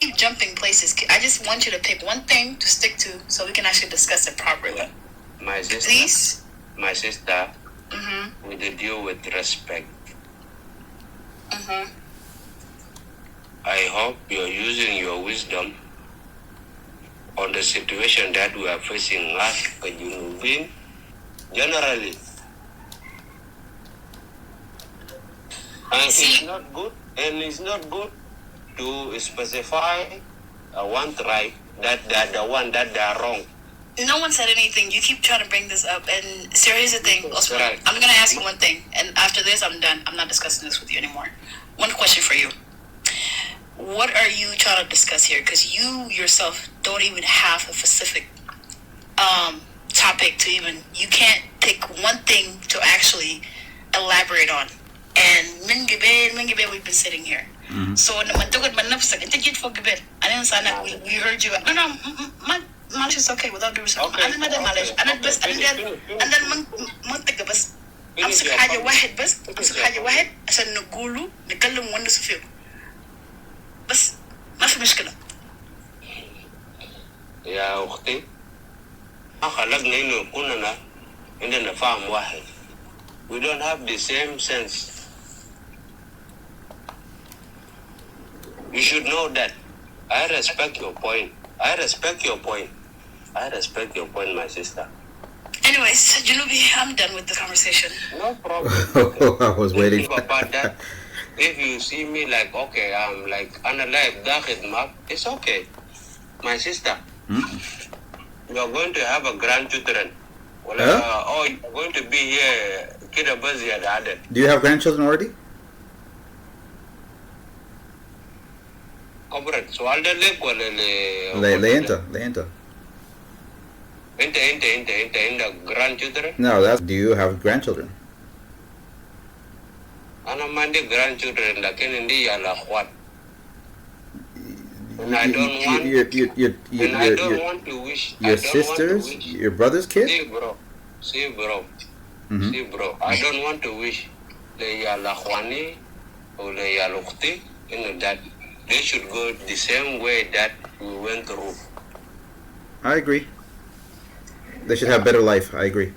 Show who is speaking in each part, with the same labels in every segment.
Speaker 1: keep jumping places. I just want you to pick one thing to stick to so we can actually discuss it properly.
Speaker 2: My sister.
Speaker 1: Please.
Speaker 2: My sister. With the deal with respect. I hope you're using your wisdom on the situation that we are facing us, generally. And it's not good, to specify one tribe that they're the one that they are wrong.
Speaker 1: No one said anything. You keep trying to bring this up. And Sarah, here's the thing. Osman, right. I'm going to ask you one thing. And after this, I'm done. I'm not discussing this with you anymore. One question for you. What are you trying to discuss here? Because you yourself don't even have a specific topic to even... You can't pick one thing to actually elaborate on. And we've been sitting here. So we heard you. No, Malish is okay without due respect.
Speaker 2: Okay.
Speaker 1: And then امسك حاجه واحد بس امسك حاجه واحد عشان نقوله نكلم ونس فيه بس ما في مشكله.
Speaker 2: يا اختي ما خلقنا انه كلنا عندنا فهم واحد. We don't have the same sense. You should know that. I respect your point, my sister.
Speaker 1: Anyways, Junubi, I'm done with the conversation.
Speaker 2: No problem.
Speaker 3: I was waiting.
Speaker 2: About that. If you see me like, okay, I'm like unalive, it's okay. My sister, you are going to have a grandchildren. Well, you're going to be here.
Speaker 3: Do you have grandchildren already?
Speaker 2: Grandchildren?
Speaker 3: No, that's... Do you have grandchildren?
Speaker 2: Grandchildren, like in India, like what? And I don't want to wish.
Speaker 3: Your sisters? Your brother's kid?
Speaker 2: See, bro. See, bro. I don't want to wish. Or that they should go the same way that we went through.
Speaker 3: I agree. They should have better life. I agree.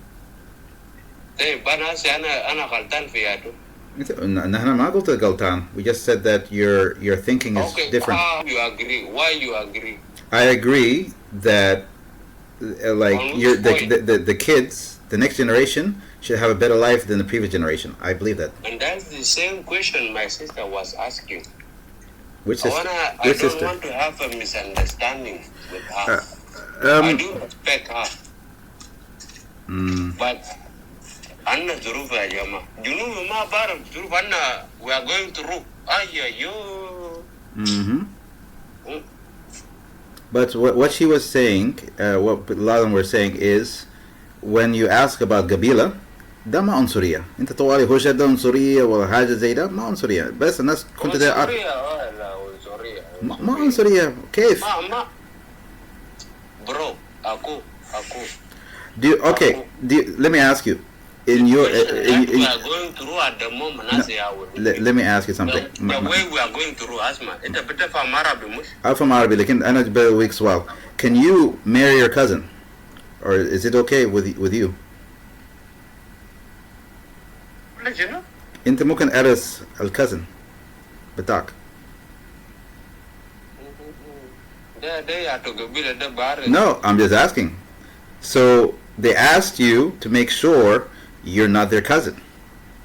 Speaker 2: Hey,
Speaker 3: we just said that your thinking is different.
Speaker 2: How you agree? Why you agree?
Speaker 3: I agree that the kids, the next generation, should have a better life than the previous generation. I believe that.
Speaker 2: And that's the same question my sister was asking.
Speaker 3: Which sister?
Speaker 2: I don't want to have a misunderstanding with her. I do respect her. But Anna Zuruva Yama. You know ma bara Zuruvana we are going through.
Speaker 3: But what she was saying, what a lot of them were saying is, when you ask about Gabila, ده ما عنصرية. أنت طوالي هو ده عنصرية ولا حاجة زي ده ما عنصرية. بس الناس كنت ده ما عنصرية. كيف؟
Speaker 2: Bro, aku.
Speaker 3: Let me ask you. In your
Speaker 2: we are going through at the moment,
Speaker 3: let me ask you something.
Speaker 2: The way we are going through, Asma, it's a bit of a Marabi mush.
Speaker 3: I'm Arabic, لكن أنا جبل week swell. Can you marry your cousin, or is it okay with you? أنت ممكن أرث الكازن بتاعك. No, I'm just asking. So they asked you to make sure you're not their cousin.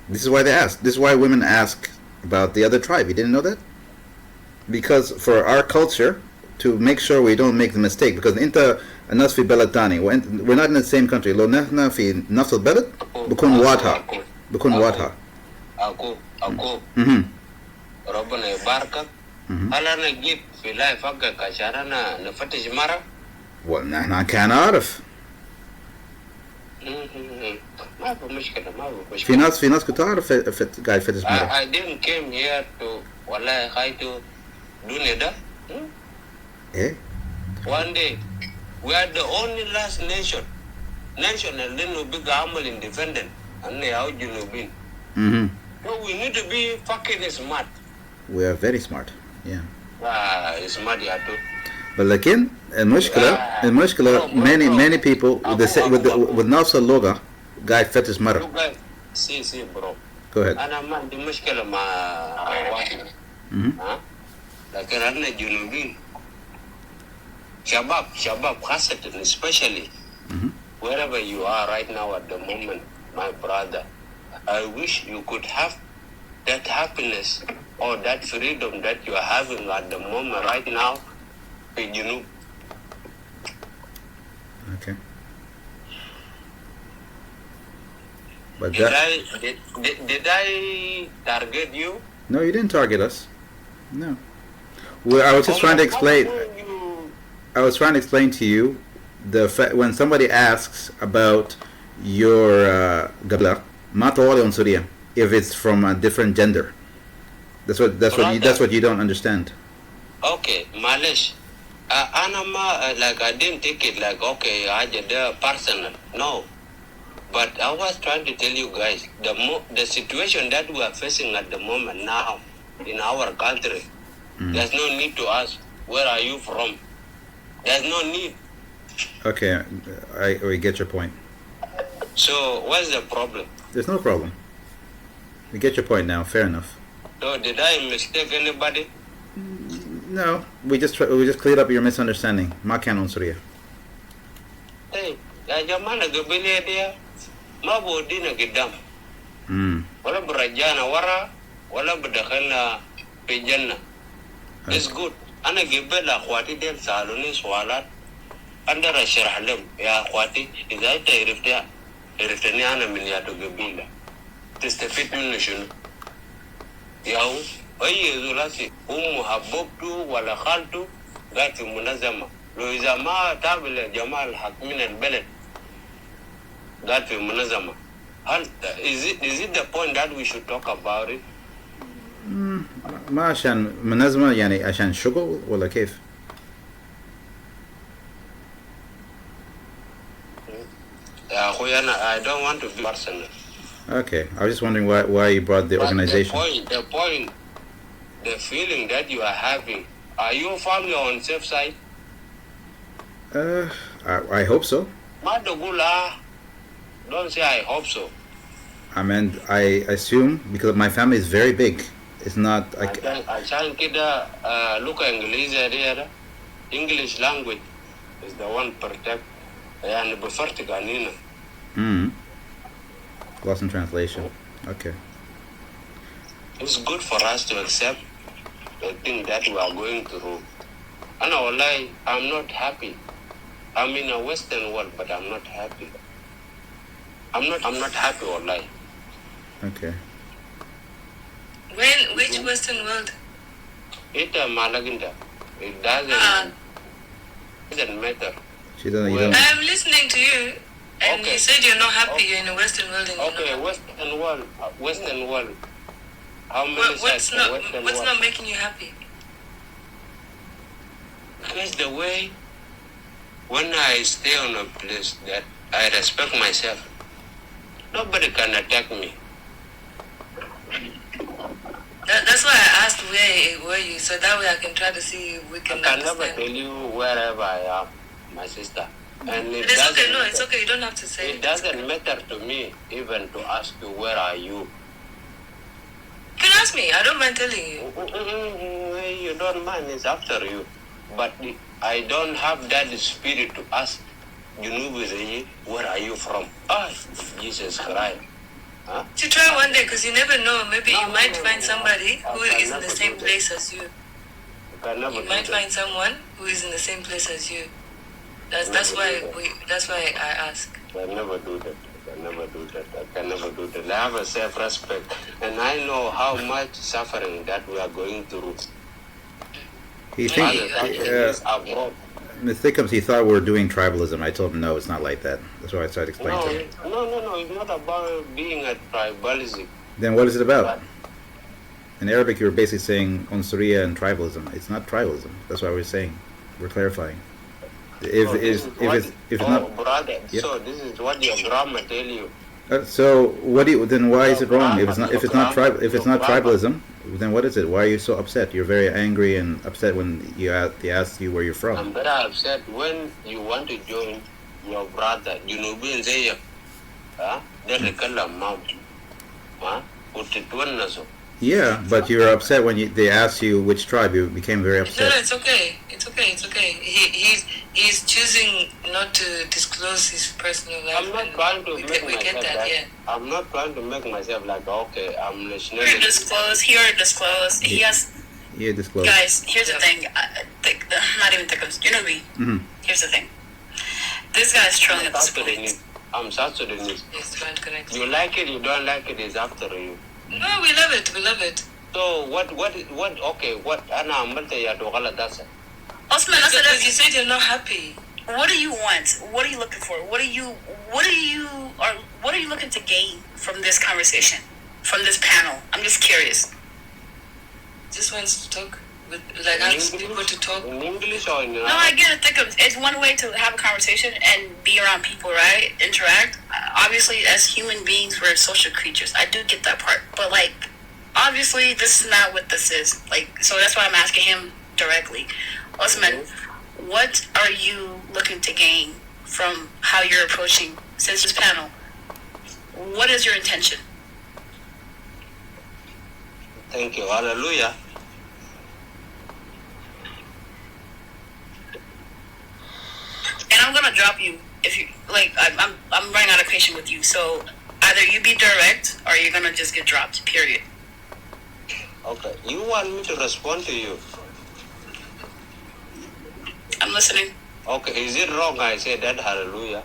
Speaker 3: This is why they asked. This is why women ask about the other tribe. You didn't know that? Because for our culture, to make sure we don't make the mistake. Because أنت الناس في بلد تاني. We're not in the same country. لو نحن في نفس البلد بكون واضحة.
Speaker 2: أكو. ربنا يباركك. هل أنا جيت في لايف حقك عشان أنا نفتش مرة؟
Speaker 3: نحن كان أعرف.
Speaker 2: ما في مشكلة.
Speaker 3: في ناس كنت أعرف قاعد فتش مرة.
Speaker 2: I didn't came here to والله خايتو دنيا ده.
Speaker 3: إيه؟
Speaker 2: One day we are the only last nation اللي إنه بقى عمل independent. أنا يا جنوبين. So we need to be fucking smart.
Speaker 3: We are very smart. Yeah.
Speaker 2: It's Madia too.
Speaker 3: But لكن المشكلة many people with نفس اللغة قاعد يفتش مرة.
Speaker 2: You guys, see, bro.
Speaker 3: Go ahead.
Speaker 2: أنا ما عندي مشكلة مع واحد. ها؟ لكن أنا جنوبين. شباب خاصة especially wherever you are right now at the moment, my brother. I wish you could have that happiness or that freedom that you are having at the moment right now in Junub.
Speaker 3: Okay. But
Speaker 2: Did I target you?
Speaker 3: No, you didn't target us. No. Well, I was just trying to explain. I was trying to explain to you the fact when somebody asks about your gabla, matawali on Syria, if it's from a different gender. That's what you don't understand.
Speaker 2: Okay, Malish. Anama, like I didn't take it like okay, I did personal. No. But I was trying to tell you guys the situation that we are facing at the moment now in our country. There's no need to ask where are you from. There's no need.
Speaker 3: Okay, I get your point.
Speaker 2: So what's the problem?
Speaker 3: There's no problem. We get your point now. Fair enough.
Speaker 2: So did I mistake anybody?
Speaker 3: No, we just cleared up your misunderstanding. Ma kan on Syria.
Speaker 2: Hey, ya jamana gabili dia. Ma bodina gidam. Wala berajana wara, wala bedakhalna fi janna. It's good. Ana gibela akhwati del saluni swalat. Anda rashrah lahum ya akhwati idha anta عرفتني أنا من ياتو قبيلة تستفيد منه شنو؟ ياو أي زولاسي حبوبته ولا خالته قاعد في منظمة لو إذا ما تابع جماعة الحاكمين البلد قاعد في منظمة هل is it the point that we should talk about it؟
Speaker 3: ما عشان منظمة يعني عشان شغل ولا كيف؟
Speaker 2: I don't want to be personal.
Speaker 3: Okay, I was just wondering why you brought the organization.
Speaker 2: The point, the feeling that you are having, are you family on safe side?
Speaker 3: I hope so.
Speaker 2: Don't say I hope so.
Speaker 3: I mean, I assume because my family is very big. It's not.
Speaker 2: عشان كده look English language is the one protect. يعني بفرتك عنينا.
Speaker 3: Lost in translation. Okay.
Speaker 2: It's good for us to accept the thing that we are going through. And wallahi, I'm not happy. I'm in a Western world, but I'm not happy. I'm not happy wallahi.
Speaker 3: Okay.
Speaker 1: Which Western world?
Speaker 2: Malaginda. It doesn't matter.
Speaker 3: She doesn't. You don't.
Speaker 1: I'm listening to you, and
Speaker 2: Okay.
Speaker 1: you said you're not happy. You're in a Western world, and
Speaker 2: Okay,
Speaker 1: you're not
Speaker 2: Western world. How many
Speaker 1: happy.
Speaker 2: sides of Western
Speaker 1: What's
Speaker 2: world?
Speaker 1: not making you happy?
Speaker 2: Because the way when I stay on a place that I respect myself, nobody can attack me.
Speaker 1: That's why I asked where you, so that way I can try to see if we
Speaker 2: I
Speaker 1: can
Speaker 2: can never
Speaker 1: understand.
Speaker 2: tell you wherever I am, my sister. And
Speaker 1: But it's okay. No, it's okay. You don't have to say
Speaker 2: It doesn't matter to me even to ask you where are you.
Speaker 1: You can ask me. I don't mind telling you.
Speaker 2: You don't mind, it's after you. But I don't have that spirit to ask where are you from? Ah, Jesus Christ. Huh?
Speaker 1: You try one day, because you never know. Maybe you might find somebody who is in the same place as you.
Speaker 2: You can never
Speaker 1: You
Speaker 2: do
Speaker 1: might
Speaker 2: that.
Speaker 1: find someone who is in the same place as you. That's why I ask.
Speaker 2: I can never do that. I can never do that. I can never do that. I have a self-respect. And I know how much suffering that we are going through.
Speaker 3: He
Speaker 2: Other
Speaker 3: thinks.
Speaker 2: countries abroad.
Speaker 3: Mr. Thickums, he thought we were doing tribalism. I told him no, it's not like that. That's why I started explaining to him.
Speaker 2: No. It's not about being a tribalism.
Speaker 3: Then what is it about? In Arabic, you were basically saying Unsuria and tribalism. It's not tribalism. That's what we're saying. We're clarifying. If it's not,
Speaker 2: brother,
Speaker 3: Yeah.
Speaker 2: so this is what your grandma tell you.
Speaker 3: So what do you then? Why is it wrong? If it's not tribalism, then what is it? Why are you so upset? You're very angry and upset when they ask you where you're from.
Speaker 2: I'm very upset when you want to join your brother. You know, being there, they call a mouth. Put it one so.
Speaker 3: Yeah, but you're upset when they asked you which tribe. You became very upset.
Speaker 4: No, it's okay. It's okay. He's choosing not to disclose his personal life.
Speaker 2: I'm not trying to make
Speaker 4: we get
Speaker 2: myself
Speaker 4: that,
Speaker 2: like,
Speaker 4: yeah.
Speaker 2: I'm not trying to make myself like, okay, I'm listening.
Speaker 1: Here disclose. Here disclose. He has.
Speaker 3: Yeah, disclose.
Speaker 1: Guys, here's the thing. Not even think of. You know me.
Speaker 3: Mm-hmm.
Speaker 1: Here's the thing. This guy is trolling at this point.
Speaker 2: I'm South Sudanese.
Speaker 4: He's trying to connect.
Speaker 2: You like it, you don't like it, it's after you.
Speaker 4: No, we love it. We love it.
Speaker 2: So what, okay, what, Anna,
Speaker 1: Osman, I said,
Speaker 4: Because you said you're not happy.
Speaker 1: what do you want? What are you looking for? What are you looking to gain from this conversation, from this panel? I'm just curious.
Speaker 4: Just wants to talk with, like, ask people to talk.
Speaker 2: In English or in
Speaker 1: No, I get it. It's one way to have a conversation and be around people, right? Interact. Obviously, as human beings, we're social creatures. I do get that part, but like, obviously, this is not what this is. Like, so that's why I'm asking him directly. Osman, what are you looking to gain from how you're approaching since this panel? What is your intention?
Speaker 2: Thank you, hallelujah.
Speaker 1: And I'm gonna drop you if you like. I'm running out of patience with you. So either you be direct or you're gonna just get dropped. Period.
Speaker 2: Okay, you want me to respond to you?
Speaker 1: I'm listening.
Speaker 2: Okay, is it wrong I said that, hallelujah?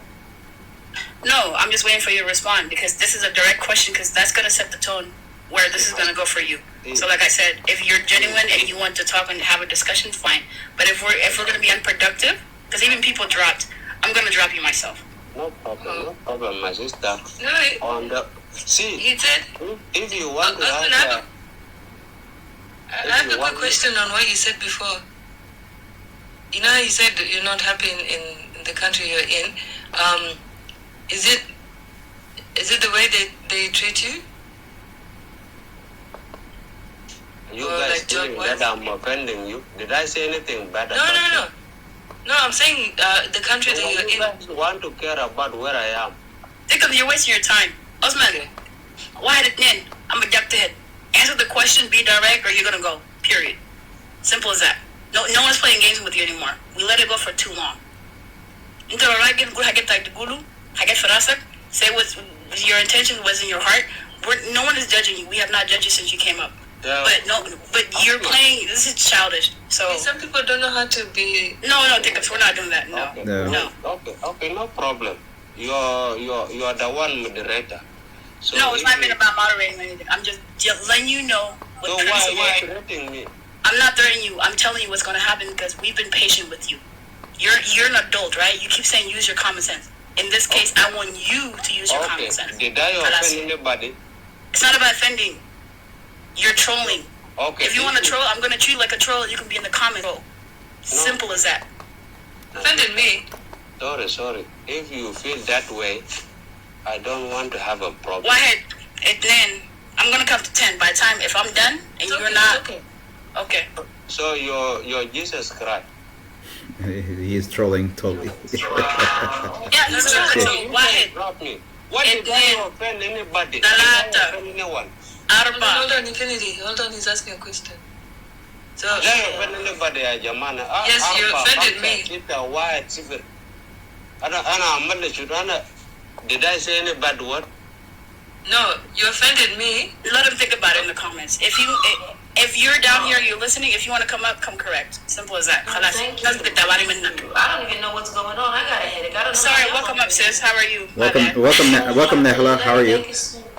Speaker 1: No, I'm just waiting for you to respond because this is a direct question because that's gonna set the tone where this is gonna go for you. So like I said, if you're genuine and you want to talk and have a discussion, fine. But if we're gonna be unproductive, because even people dropped, I'm gonna drop you myself.
Speaker 2: No problem, my sister.
Speaker 4: No,
Speaker 2: See,
Speaker 4: he said.
Speaker 2: if you want to
Speaker 4: Osman,
Speaker 2: have
Speaker 4: I have a quick question on what you said before. You know, you said you're not happy in the country you're in. Is it the way they treat you?
Speaker 2: you
Speaker 4: or
Speaker 2: guys
Speaker 4: like
Speaker 2: think
Speaker 4: job-wise?
Speaker 2: that I'm offending you. Did I say anything bad
Speaker 4: No,
Speaker 2: about
Speaker 4: no,
Speaker 2: you?
Speaker 4: no. No, I'm saying the country that
Speaker 2: Well,
Speaker 4: you're
Speaker 2: you
Speaker 4: in.
Speaker 2: guys want to care about where I am.
Speaker 1: Think of you're wasting your time. Osman, why did then? I'm a duck to head. Answer the question, be direct, or you're gonna go. Period. Simple as that. No one's playing games with you anymore. We let it go for too long. Say what your intention was in your heart. No one is judging you. We have not judged you since you came up.
Speaker 2: Yeah.
Speaker 1: But you're playing. This is childish. So
Speaker 4: Some people don't know how to be.
Speaker 1: no, Dickups, we're not doing that. No,
Speaker 2: Okay.
Speaker 1: no.
Speaker 2: Okay, no problem. You're the one moderator. So
Speaker 1: No, it's
Speaker 2: if
Speaker 1: not
Speaker 2: you-
Speaker 1: been about moderating or anything. I'm just letting you know what
Speaker 2: So
Speaker 1: the
Speaker 2: why
Speaker 1: premise
Speaker 2: are
Speaker 1: of
Speaker 2: you
Speaker 1: why.
Speaker 2: threatening me?
Speaker 1: I'm not threatening you. I'm telling you what's going to happen because we've been patient with you. You're an adult, right? You keep saying use your common sense. In this case, I want you to use your
Speaker 2: Okay.
Speaker 1: common sense.
Speaker 2: Did I offend anybody?
Speaker 1: It's not about offending. You're trolling.
Speaker 2: Okay.
Speaker 1: If you want to troll, I'm going to treat you like a troll. You can be in the comment row. Simple as that.
Speaker 4: Offended me.
Speaker 2: Sorry. If you feel that way, I don't want to have a problem.
Speaker 1: Go ahead. And then I'm going to count to 10. By the time, if I'm done and
Speaker 4: It's
Speaker 1: you're
Speaker 4: okay,
Speaker 1: not,
Speaker 4: it's okay.
Speaker 1: okay.
Speaker 2: So you're Jesus Christ.
Speaker 3: He's trolling totally.
Speaker 1: Yeah, he's trolling. So go ahead.
Speaker 2: Drop me. What
Speaker 1: And
Speaker 2: did I
Speaker 1: then-
Speaker 2: offend anybody? Did
Speaker 1: Dalata.
Speaker 2: I offend anyone?
Speaker 4: Hold
Speaker 1: Arba.
Speaker 4: on, Infinity. Hold on, he's asking a question. So,
Speaker 2: Did I offend anybody, Jamana?
Speaker 4: Yes, you offended me.
Speaker 2: Did I say any bad word?
Speaker 4: no, you offended me.
Speaker 1: Let him think about it in the comments. If you're down here, you're listening. If you want to come up, come correct. Simple as that. خلاص.
Speaker 5: Thank you.
Speaker 1: Let's get that body minute.
Speaker 5: I don't even know what's going on. I got a headache. I don't know.
Speaker 1: Sorry,
Speaker 5: how
Speaker 1: welcome
Speaker 5: y'all
Speaker 1: up, sis. How are you? My
Speaker 3: welcome,
Speaker 1: bad.
Speaker 3: welcome, Nehla. How are you?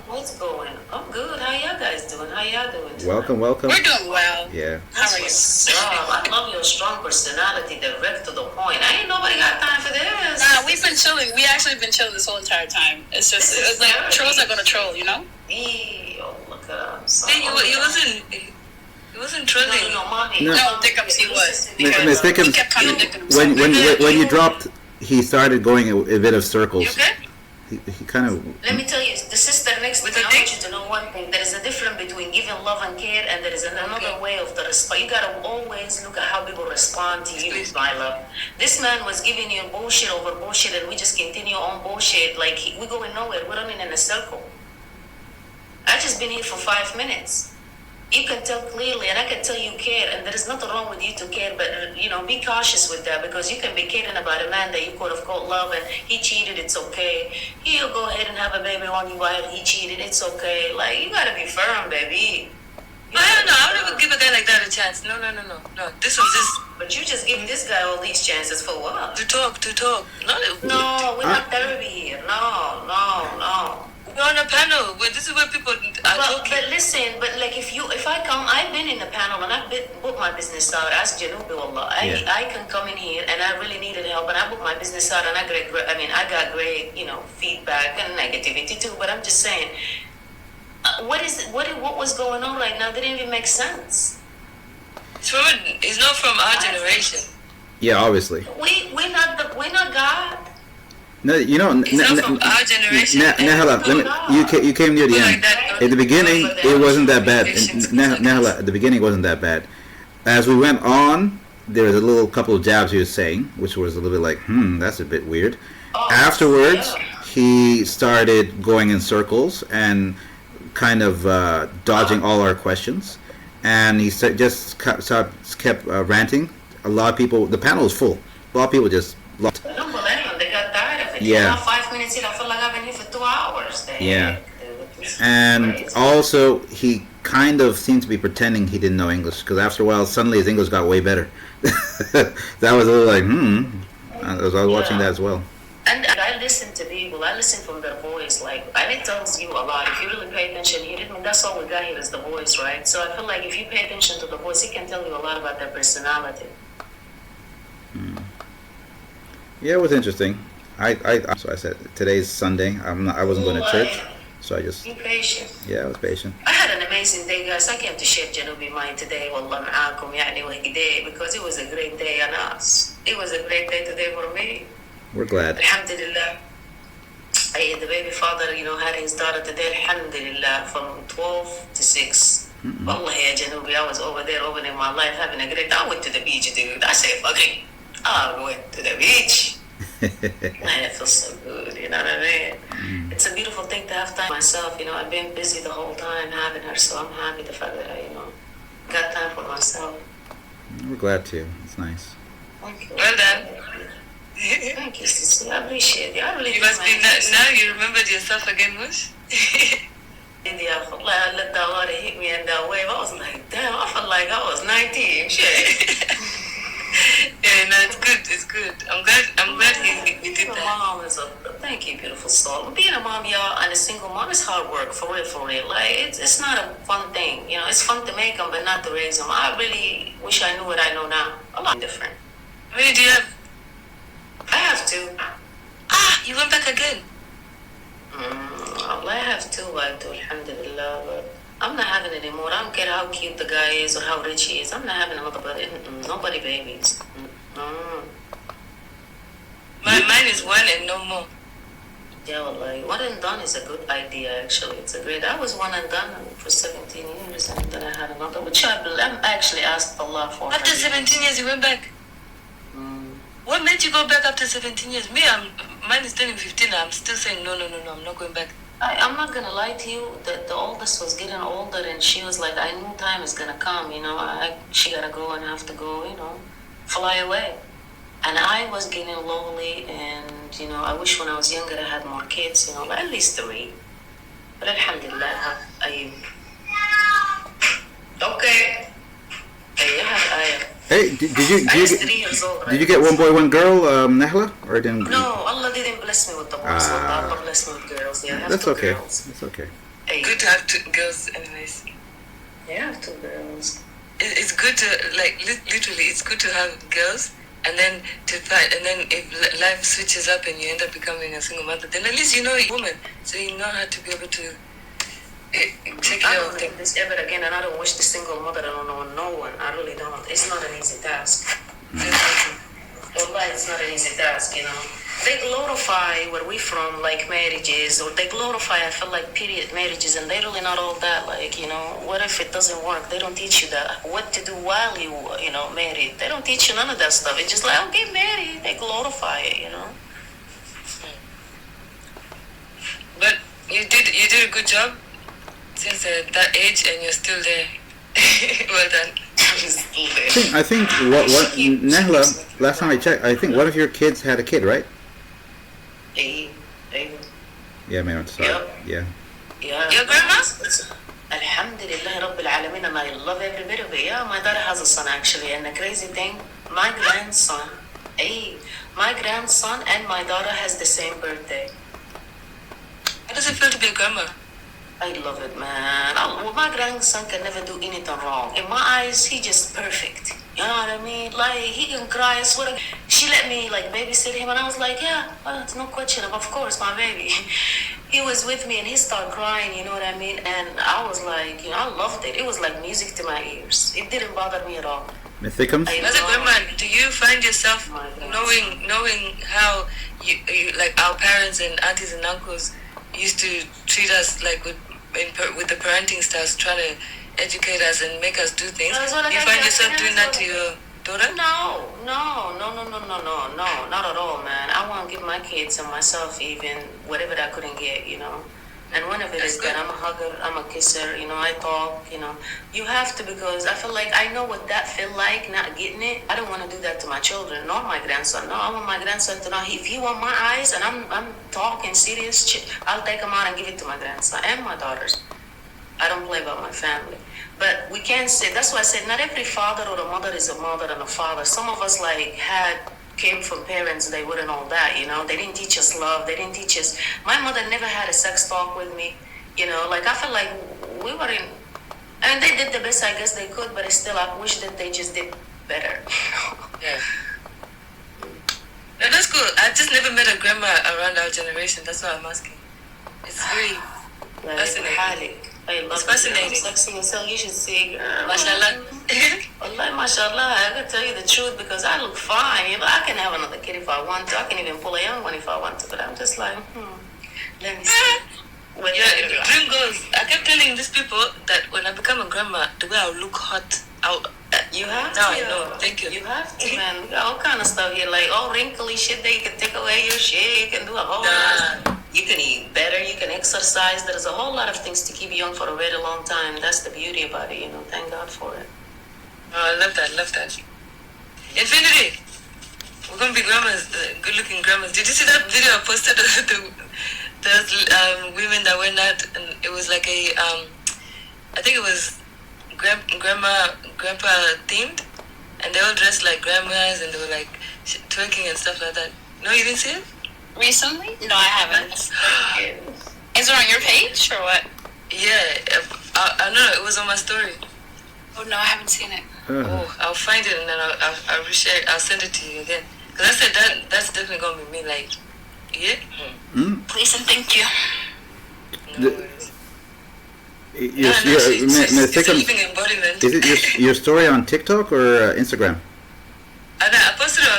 Speaker 5: What's going on? I'm good. How y'all guys doing? How y'all doing?
Speaker 3: Welcome.
Speaker 1: We're doing well.
Speaker 3: Yeah.
Speaker 1: How are you?
Speaker 5: I love your strong personality, direct to the point. I ain't nobody got time for this.
Speaker 1: Nah, we've been chilling. We actually been chilling this whole entire time. It's like trolls are gonna troll, you know?
Speaker 5: Oh, look at him. So,
Speaker 4: Hey, he wasn't trolling.
Speaker 5: No, mommy.
Speaker 3: No.
Speaker 1: No, Dickups, he was.
Speaker 3: Miss
Speaker 1: Because
Speaker 3: Dickens,
Speaker 1: he kept contradicting himself.
Speaker 3: when you dropped, he started going a bit of circles.
Speaker 1: You okay?
Speaker 3: He kind of.
Speaker 5: Let me tell you, the sister next to
Speaker 4: With
Speaker 5: me,
Speaker 4: the
Speaker 5: I want
Speaker 4: dick?
Speaker 5: you to know one thing. There is a difference between giving love and care, and there is another way of the response. You gotta always look at how people respond to you,
Speaker 4: Please.
Speaker 5: my love. This man was giving you bullshit over bullshit, and we just continue on bullshit. Like, we're going nowhere. We're running in a circle. I just been here for 5 minutes. You can tell clearly, and I can tell you care, and there is nothing wrong with you to care, but be cautious with that, because you can be caring about a man that you could have called love, and he cheated, it's okay. He'll go ahead and have a baby on you while he cheated, it's okay. Like, you gotta be firm, baby. You
Speaker 4: I don't
Speaker 5: gotta
Speaker 4: know. I
Speaker 5: be
Speaker 4: would never
Speaker 5: firm.
Speaker 4: give a guy like that a chance. No. This was just
Speaker 5: But you just give this guy all these chances for what?
Speaker 4: to talk.
Speaker 5: No, we're not therapy here. No.
Speaker 4: We're on a panel. This is where people are talking.
Speaker 5: But listen, if I come, I've been in the panel and I've booked my business out. Ask Janubi Wallah.
Speaker 3: Yeah.
Speaker 5: I can come in here and I really needed help, and I booked my business out, and I got great, feedback and negativity too. But I'm just saying, what was going on right now didn't even make sense.
Speaker 4: It's not from our generation.
Speaker 3: Yeah, obviously.
Speaker 5: We're not God.
Speaker 3: No,
Speaker 4: It's not from our generation.
Speaker 3: Nehla, you came near the
Speaker 4: Like
Speaker 3: end.
Speaker 4: that.
Speaker 3: At the beginning, it wasn't that bad. Nehla, at the beginning, it wasn't that bad. As we went on, there was a little couple of jabs he was saying, which was a little bit like, that's a bit weird. Afterwards, he started going in circles and kind of dodging all our questions, and he just kept ranting. A lot of people, the panel was full. A lot of people just lost.
Speaker 5: I don't blame them. They got tired of it.
Speaker 3: Yeah.
Speaker 5: Now 5 minutes in, I feel like I've been here for 2 hours.
Speaker 3: Yeah.
Speaker 5: It's
Speaker 3: And
Speaker 5: crazy.
Speaker 3: also, he kind of seemed to be pretending he didn't know English, because after a while, suddenly his English got way better. That was a little like, I was watching that as well.
Speaker 5: And I listen to people. I listen from their voice. And it tells you a lot. If you really pay attention, that's all we got here is the voice, right? So I feel like if you pay attention to the voice, it can tell you a lot about their personality.
Speaker 3: Yeah, it was interesting. So I said, today's Sunday. I wasn't going to church, so I just,
Speaker 5: Be patient.
Speaker 3: I was patient.
Speaker 5: I had an amazing day, guys. I came to share Janubi mine today. Wallah ma'akum يعني وهكذا, because it was a great day on us. It was a great day today for me.
Speaker 3: We're glad.
Speaker 5: Alhamdulillah. The baby father, had his daughter today, alhamdulillah, from 12 to 6. Wallahi, ya Janubi, I was over there opening my life, having a great day. I went to the beach, dude. I said, fuck it. I went to the beach. Man, it feels so good, you know what I mean? It's a beautiful thing to have time myself, I've been busy the whole time having her, so I'm happy the fact that I, got time for myself.
Speaker 3: We're glad to. It's nice.
Speaker 5: Thank you.
Speaker 4: Well done.
Speaker 5: Thank you, sister. I appreciate it. I really
Speaker 4: You
Speaker 5: do,
Speaker 4: must be
Speaker 5: man.
Speaker 4: now you remembered yourself again, Mush.
Speaker 5: I let that water hit me in that wave. I was like, damn, I felt like I was 19. Shit.
Speaker 4: Yeah, no, it's good. I'm glad he
Speaker 5: Being
Speaker 4: did
Speaker 5: a
Speaker 4: that.
Speaker 5: mom is thank you, beautiful soul. Being a mom, y'all, and a single mom is hard work, for real. Like, it's not a fun thing. It's fun to make them, but not to raise them. I really wish I knew what I know now. A lot different.
Speaker 4: How many do you have?
Speaker 5: I have two.
Speaker 4: You went back again.
Speaker 5: I have two, I do, alhamdulillah, but I'm not having it anymore. I don't care how cute the guy is or how rich he is. I'm not having another nobody babies.
Speaker 4: Mine is one and no more.
Speaker 5: Yeah, like one and done is a good idea. Actually, it's a great. I was one and done for 17 years, and then I had another, which I'm actually asked Allah for.
Speaker 4: After 17 years, you went back. What made you go back after 17 years? Mine is turning 15. I'm still saying no. I'm not going back.
Speaker 5: I'm not gonna lie to you. The oldest was getting older, and she was like, I knew time is gonna come. She gotta go and I have to go. Fly away. And I was getting lonely, and I wish when I was younger I had more kids. At least 3. But alhamdulillah, okay.
Speaker 3: Hey, did
Speaker 5: I was 3
Speaker 3: you
Speaker 5: years old.
Speaker 3: did you get one boy, one girl, Nehla, or didn't?
Speaker 5: No, Allah didn't bless me with the boys. Allah blessed me with girls. Yeah, I have
Speaker 3: That's
Speaker 5: 2
Speaker 3: okay.
Speaker 5: girls.
Speaker 3: That's okay.
Speaker 5: Hey,
Speaker 4: Good to have 2 girls, anyways.
Speaker 5: yeah, I have 2 girls.
Speaker 4: It's good to literally. It's good to have girls, and then if life switches up and you end up becoming a single mother, then at least you know you're a woman, so you know how to be able to take
Speaker 5: I
Speaker 4: care
Speaker 5: don't
Speaker 4: of
Speaker 5: do
Speaker 4: things.
Speaker 5: this ever again, and I don't wish the single mother on no one. I really don't. It's not an easy task. Wallahi, it's not an easy task, they glorify where we from, like marriages, or they glorify, I feel like, period marriages, and they really not all that. Like, what if it doesn't work? They don't teach you that. What to do while you know, married. They don't teach you none of that stuff. It's just like, oh, get married. They glorify it.
Speaker 4: But you did a good job since that age, and you're still there. Well done.
Speaker 3: I think what Nehla, last time I checked, I think one of your kids had a kid, right? Yeah, man, sorry.
Speaker 5: Yep.
Speaker 3: Yeah.
Speaker 5: Yeah.
Speaker 4: Your grandma?
Speaker 5: Alhamdulillah Rabbil Alameen, and I love every bit of it. Yeah, my daughter has a son actually, and the crazy thing, my grandson and my daughter has the same birthday.
Speaker 4: How does it feel to be a grandma?
Speaker 5: I love it, man. My grandson can never do anything wrong. In my eyes, he just perfect. You know what I mean? Like, he can cry, I swear. She let me, like, babysit him, and I was like, yeah, it's no question. Of course, my baby. He was with me, and he started crying, you know what I mean? And I was like, I loved it. It was like music to my ears. It didn't bother me at all.
Speaker 3: Mythicums?
Speaker 4: As a grandma, do you find yourself knowing how you like our parents and aunties and uncles used to treat us like with the parenting styles, trying to educate us and make us do things? Do you find yourself doing that to your daughter?
Speaker 5: No, not at all, man. I want to give my kids and myself even whatever that I couldn't get, And one of it is that I'm a hugger, I'm a kisser, I talk, You have to, because I feel like I know what that feel like, not getting it. I don't want to do that to my children, nor my grandson. No, I want my grandson to know, if he want my eyes and I'm talking serious shit, I'll take him out and give it to my grandson and my daughters. I don't play about my family. But we can't say, that's why I said not every father or a mother is a mother and a father. Some of us came from parents, they wouldn't all that, They didn't teach us love. They didn't teach us. My mother never had a sex talk with me, Like, I feel like we were in, and they did the best I guess they could, but still, I wish that they just did better.
Speaker 4: Yeah. No, that's cool. I just never met a grandma around our generation. That's why I'm asking. It's very fascinating.
Speaker 5: I love
Speaker 4: it's fascinating.
Speaker 5: Sexy as hell. You should see, girl.
Speaker 4: Mashallah.
Speaker 5: Wallahi, mashallah. I gotta tell you the truth because I look fine. I can have another kid if I want to. I can even pull a young one if I want to. But I'm just like, let me see.
Speaker 4: Yeah, the dream goes. I kept telling these people that when I become a grandma, the way I'll look hot,
Speaker 5: you have
Speaker 4: now
Speaker 5: to.
Speaker 4: I know. Thank you.
Speaker 5: You have to, man. We got all kind of stuff here, like all wrinkly shit that you can take away your shit. You can do a whole lot. You can eat better. You can exercise. There's a whole lot of things to keep you young for a very long time. That's the beauty about it, Thank God for it.
Speaker 4: Oh, I love that. Infinity. We're gonna be grandmas, good-looking grandmas. Did you see that video I posted? There's women that went out, and it was like I think it was grandpa themed, and they all dressed like grandmas, and they were like twerking and stuff like that. No, you didn't see it?
Speaker 1: Recently? No, I haven't. Is it on your page or what?
Speaker 4: Yeah, I know it was on my story.
Speaker 1: Oh no, I haven't seen it.
Speaker 4: Oh, I'll find it and then I'll reshare it. I'll send it to you again. Cause I said that's definitely gonna be me. Like, yeah.
Speaker 1: Please and thank you.
Speaker 4: No worries.
Speaker 3: It's
Speaker 4: a living embodiment.
Speaker 3: Is it your story on TikTok or Instagram?
Speaker 4: I posted it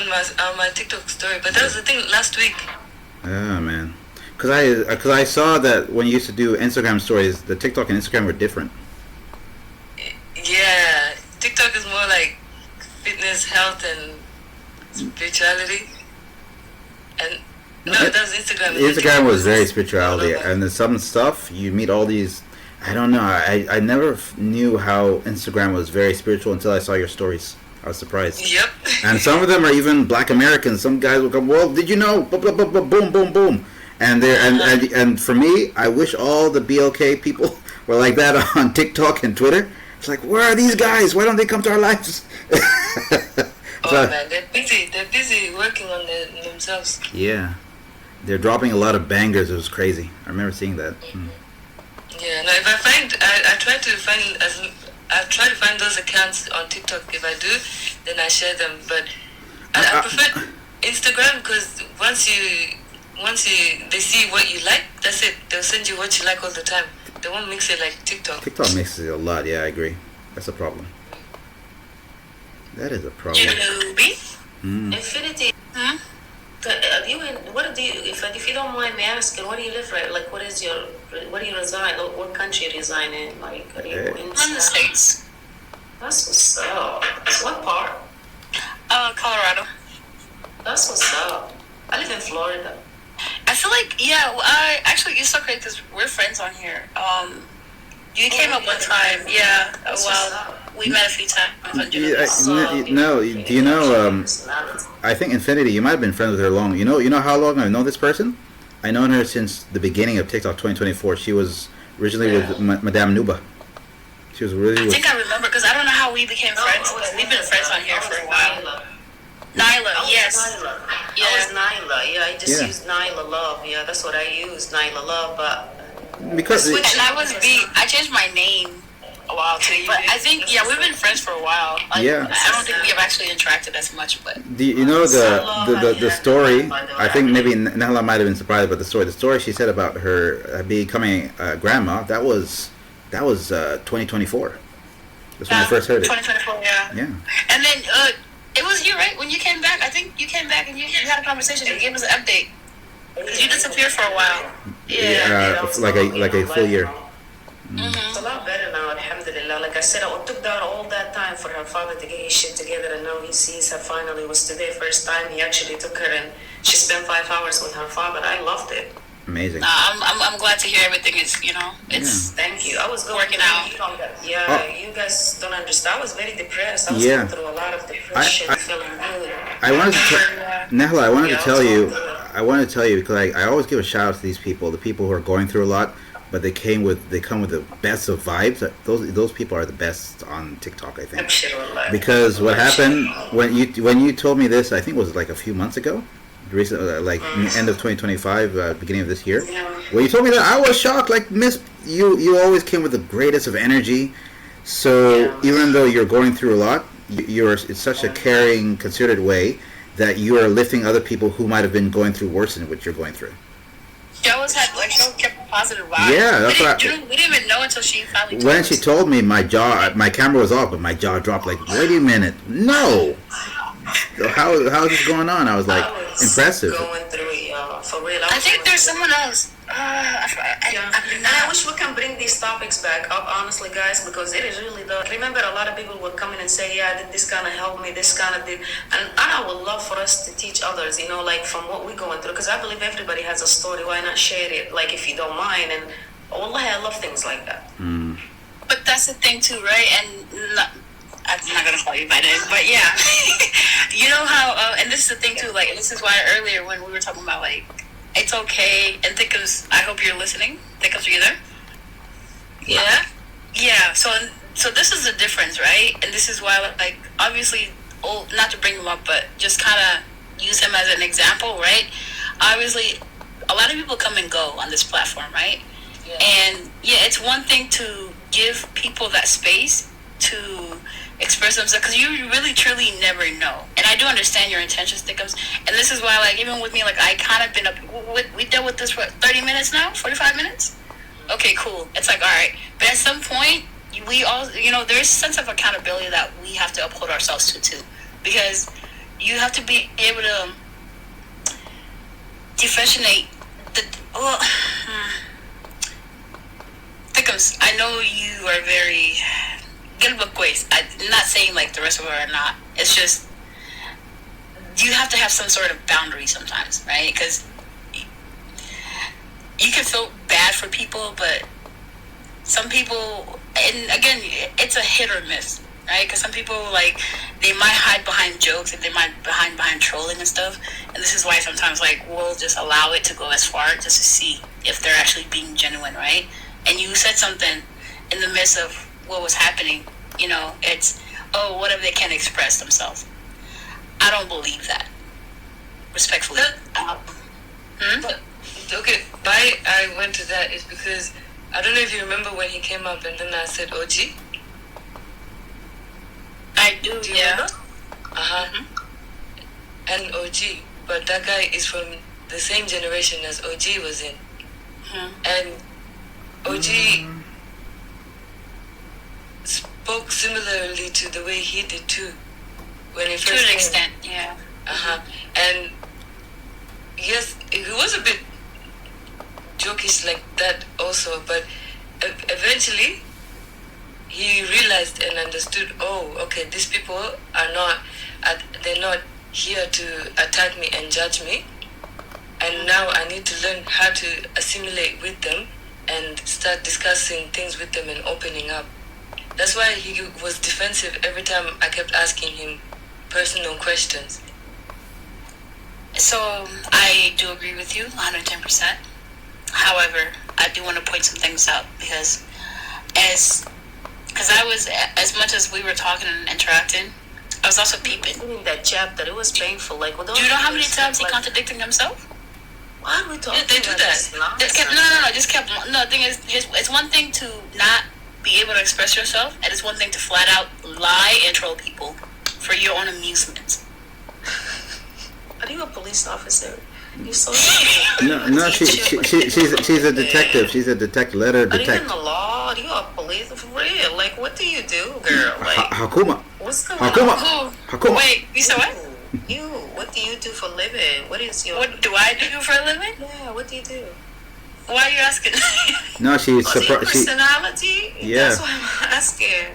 Speaker 4: on my TikTok story, but that was the thing last week.
Speaker 3: Oh man, cause I saw that when you used to do Instagram stories, the TikTok and Instagram were different.
Speaker 4: Yeah, TikTok is more like fitness, health, and spirituality. And that was Instagram.
Speaker 3: Instagram was very spirituality, and then some stuff you meet all these. I don't know. I never knew how Instagram was very spiritual until I saw your stories. I was surprised.
Speaker 4: Yep.
Speaker 3: And some of them are even Black Americans. Some guys will come, well, did you know? Boom, boom, boom. And and for me, I wish all the BLK people were like that on TikTok and Twitter. It's like, where are these guys? Why don't they come to our lives?
Speaker 4: Man, they're busy working on themselves.
Speaker 3: Yeah. They're dropping a lot of bangers. It was crazy. I remember seeing that.
Speaker 4: Yeah, no, if I try to find those accounts on TikTok. If I do, then I share them. But I prefer Instagram because once they see what you like, that's it. They'll send you what you like all the time. They won't mix it like TikTok.
Speaker 3: TikTok mixes it a lot. Yeah, I agree. That's a problem. That is a problem.
Speaker 5: Infinity. What do you, if you don't mind me asking, where do you live, right? Like, where do you reside? What country do you reside in? Like, are you in
Speaker 1: I'm in the States.
Speaker 5: That's what's up. What part?
Speaker 1: Colorado.
Speaker 5: That's what's up. I live in Florida.
Speaker 1: I feel like, actually, it's so crazy because we're friends on here. You came up one time, yeah. Well, we met a few times on June.
Speaker 3: No, do you know? I think Infinity. You might have been friends with her long. You know how long I've known this person? I known her since the beginning of TikTok 2024. She was originally with Madame Nuba. She was really.
Speaker 1: I think I remember because I don't know how we became friends, but we've been friends on here for a while. Nyla, yes.
Speaker 5: I was Nyla. Yeah, I just used Nyla Love. Yeah, that's what I used, Nyla Love. But
Speaker 3: because
Speaker 1: and I was B. I changed my name a while too. But I think we've been friends for a while. I don't think we have actually interacted as much, but.
Speaker 3: Do you know the story? I think maybe Nahla might have been surprised about the story. The story she said about her becoming a grandma. That was 2024. That's when I first heard it.
Speaker 1: 2024, yeah.
Speaker 3: Yeah.
Speaker 1: And then it was you, right? When you came back, I think you came back and you had a conversation. You gave us an update because you disappeared for a while.
Speaker 3: Like a full year.
Speaker 5: It's a lot better now, alhamdulillah. Like I said, it took down all that time for her father to get his shit together, and now he sees her finally. It was today, first time he actually took her, and she spent 5 hours with her father. I loved it.
Speaker 3: Amazing.
Speaker 1: I'm glad to hear everything is, it's
Speaker 5: Thank you. I was
Speaker 1: working out.
Speaker 5: You guys don't understand. I was very depressed. I was going through a lot of depression, feeling good.
Speaker 3: I wanted to Nahla, I wanted to tell you because I always give a shout out to these people, the people who are going through a lot, but they come with the best of vibes. Those people are the best on TikTok, I think. Because what happened when you told me this, I think it was like a few months ago. Recently, end of 2025, beginning of this year. When you told me that, I was shocked. Like, Miss, you always came with the greatest of energy. So even though you're going through a lot, it's such a caring, considerate way that you are lifting other people who might have been going through worse than what you're going through.
Speaker 1: She always had kept positive vibes.
Speaker 3: Yeah, that's
Speaker 1: we didn't even know until she finally told
Speaker 3: when
Speaker 1: us.
Speaker 3: she told me my camera was off, but my jaw dropped. Like, wait a minute, no. How is this going on? I was like, impressive.
Speaker 5: Going through it, for real.
Speaker 1: I think there's someone else.
Speaker 5: And I wish we can bring these topics back up, honestly, guys, because it is really the. Remember, a lot of people would come in and say, "Yeah, this kind of helped me. This kind of did," and I would love for us to teach others, like from what we're going through, because I believe everybody has a story. Why not share it? Like, if you don't mind, and wallahi, I love things like that.
Speaker 1: But that's the thing too, right? And I'm not gonna call you by name, but yeah, you know how, and this is the thing too. Like, and this is why earlier when we were talking about like, it's okay, and Thickums, I hope you're listening. Thickums, are you there?
Speaker 5: Yeah.
Speaker 1: Yeah. So this is the difference, right? And this is why, like, obviously, not to bring him up, but just kind of use him as an example, right? Obviously, a lot of people come and go on this platform, right? Yeah. And it's one thing to give people that space to express themselves, because you really truly never know. And I do understand your intentions, Thickums, and this is why, like, even with me, like, I kind of been up we dealt with this for 30 minutes now, 45 minutes. Okay, cool. It's like, all right, but at some point we all, there's a sense of accountability that we have to uphold ourselves to too, because you have to be able to differentiate Thickums, I know you are very I'm not saying like the rest of them are not. It's just you have to have some sort of boundary sometimes, right? Because you can feel bad for people, but some people, and again, it's a hit or miss, right? Because some people, like, they might hide behind jokes and they might hide behind trolling and stuff. And this is why sometimes, like, we'll just allow it to go as far just to see if they're actually being genuine, right? And you said something in the midst of what was happening, it's, what if they can't express themselves? I don't believe that, respectfully.
Speaker 4: Okay, why I went to that is because I don't know if you remember when he came up and then I said OG.
Speaker 1: I do
Speaker 4: you
Speaker 1: yeah.
Speaker 4: remember? And OG, but that guy is from the same generation as OG was in. And OG spoke similarly to the way he did too when he first
Speaker 1: to an
Speaker 4: came.
Speaker 1: extent, yeah.
Speaker 4: And yes, he before, but eventually he realized and understood, oh, okay, these people are not, they're not here to attack me and judge me. And now I need to learn how to assimilate with them and start discussing things with them and opening up. That's why he was defensive every time I kept asking him personal questions.
Speaker 1: So I do agree with you 110%. However, I do want to point some things out because I was, as much as we were talking and interacting, I was also peeping.
Speaker 5: In that chapter, it was painful. Like,
Speaker 1: do you know how many times he contradicted himself?
Speaker 5: Why are we talking?
Speaker 4: Yeah, they do that.
Speaker 1: The thing is, it's one thing to not be able to express yourself, and it's one thing to flat out lie and troll people for your own amusement.
Speaker 5: Are you a police officer? You're so
Speaker 3: No, she's a detective. She's a detective. Let her detect.
Speaker 5: Are you in the law? Are you a police? For real? Like, what do you do, girl? Like,
Speaker 3: Hakuma.
Speaker 5: what's going
Speaker 3: Hakuma.
Speaker 5: on?
Speaker 3: Hakuma.
Speaker 1: Wait, you said what?
Speaker 5: You, what do you do for a living? What is your...
Speaker 1: What do I do for a living?
Speaker 5: Yeah, what do you do?
Speaker 1: Why are you asking?
Speaker 3: No, she's
Speaker 5: Your
Speaker 3: surprised.
Speaker 5: personality?
Speaker 3: Yeah.
Speaker 5: That's why I'm asking.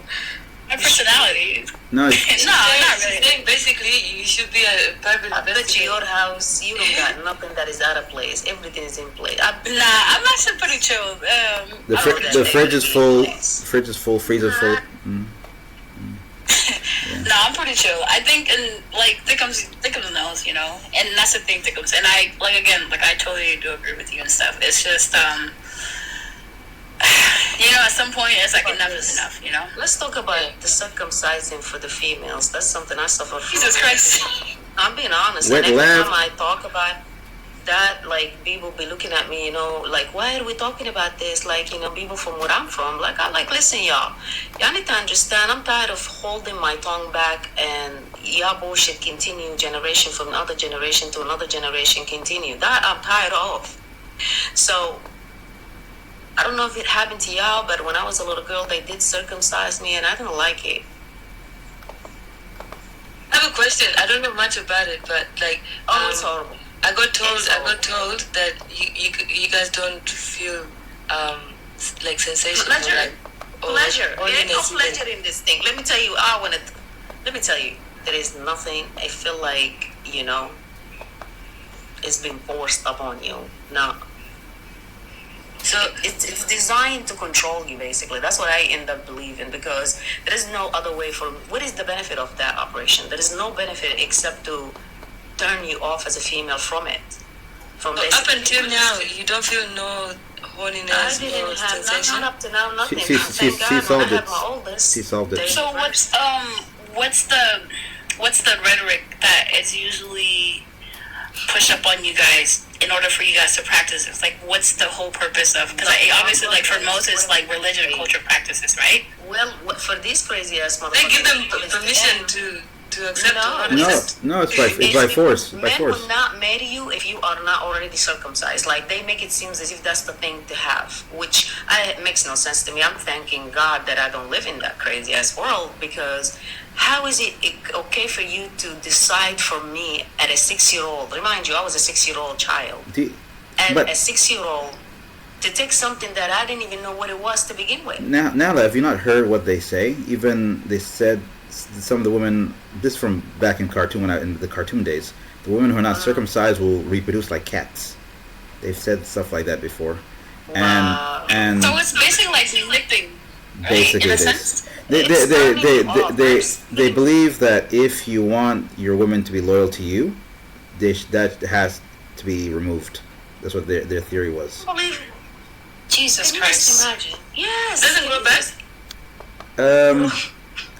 Speaker 1: My personality.
Speaker 3: No,
Speaker 1: No, not
Speaker 4: She's
Speaker 1: really.
Speaker 4: saying basically you should be a private
Speaker 5: I bet you
Speaker 4: investigator.
Speaker 5: your house, you don't got nothing that is out of place. Everything is in place.
Speaker 1: Nah, I'm actually pretty chill.
Speaker 3: the fridge is full. Fridge is full. Freezer full.
Speaker 1: No, I'm pretty chill. I think, and like Thickums knows, you know, and that's the thing, Thickums. And I I totally do agree with you and stuff. It's just, you know, at some point, it's like enough is enough, you know.
Speaker 5: Let's talk about the circumcising for the females. That's something I suffer from.
Speaker 1: Jesus Christ.
Speaker 5: I'm being honest.
Speaker 3: Wait,
Speaker 5: and every
Speaker 3: laugh.
Speaker 5: time I talk about that, like, people be looking at me, you know, like, why are we talking about this? Like, you know, people from where I'm from. Like, listen, y'all need to understand, I'm tired of holding my tongue back and y'all bullshit continue generation from another generation to another generation continue. That I'm tired of. So, I don't know if it happened to y'all, but when I was a little girl, they did circumcise me and I didn't like it.
Speaker 4: I have a question. I don't know much about it, but like,
Speaker 5: It's horrible.
Speaker 4: I got told that you guys don't feel like sensation.
Speaker 5: Pleasure.
Speaker 4: Like,
Speaker 5: Pleasure.
Speaker 4: or
Speaker 5: There ain't no
Speaker 4: uneasiness.
Speaker 5: pleasure in this thing. Let me tell you, there is nothing. I feel like, you know, it's been forced upon you. No. So it's designed to control you, basically. That's what I end up believing, because there is no other way for... What is the benefit of that operation? There is no benefit except to turn you off as a female from it. From
Speaker 4: So up until now, you don't feel no horniness,
Speaker 5: I
Speaker 4: no
Speaker 5: didn't have,
Speaker 4: sensation?
Speaker 5: not up to now, nothing.
Speaker 3: She
Speaker 5: Thank God,
Speaker 3: solved
Speaker 5: when I
Speaker 3: it.
Speaker 5: had my oldest,
Speaker 3: She solved it.
Speaker 5: they-
Speaker 1: So what's the rhetoric that is usually pushed up on you guys in order for you guys to practice it? Like, what's the whole purpose of? Because obviously, like for most, it's like religion and culture practices, right?
Speaker 5: Well, for these crazy ass motherfuckers...
Speaker 4: They give them
Speaker 5: it's
Speaker 4: permission
Speaker 5: them.
Speaker 4: to accept
Speaker 5: No.
Speaker 4: or not
Speaker 3: No,
Speaker 4: accept.
Speaker 3: no, it's by force. By
Speaker 5: Men
Speaker 3: force.
Speaker 5: will not marry you if you are not already circumcised. Like, they make it seem as if that's the thing to have, which makes no sense to me. I'm thanking God that I don't live in that crazy ass world, because how is it okay for you to decide for me at a 6-year-old? Remind you, I was a 6-year-old child. And
Speaker 3: But-
Speaker 5: a 6-year-old to take something that I didn't even know what it was to begin with.
Speaker 3: Now, have you not heard what they say? Even they said some of the women, this from back in cartoon, in the cartoon days, the women who are not circumcised will reproduce like cats. They've said stuff like that before,
Speaker 5: Wow.
Speaker 3: and
Speaker 1: So it's basically like nipping, right?
Speaker 3: basically
Speaker 1: In a
Speaker 3: it is.
Speaker 1: sense.
Speaker 3: They believe that if you want your women to be loyal to you, that has to be removed. That's what their theory was.
Speaker 5: Believe it.
Speaker 1: Jesus
Speaker 5: Can you just
Speaker 1: Christ.
Speaker 5: imagine? Yes.
Speaker 4: Doesn't go back?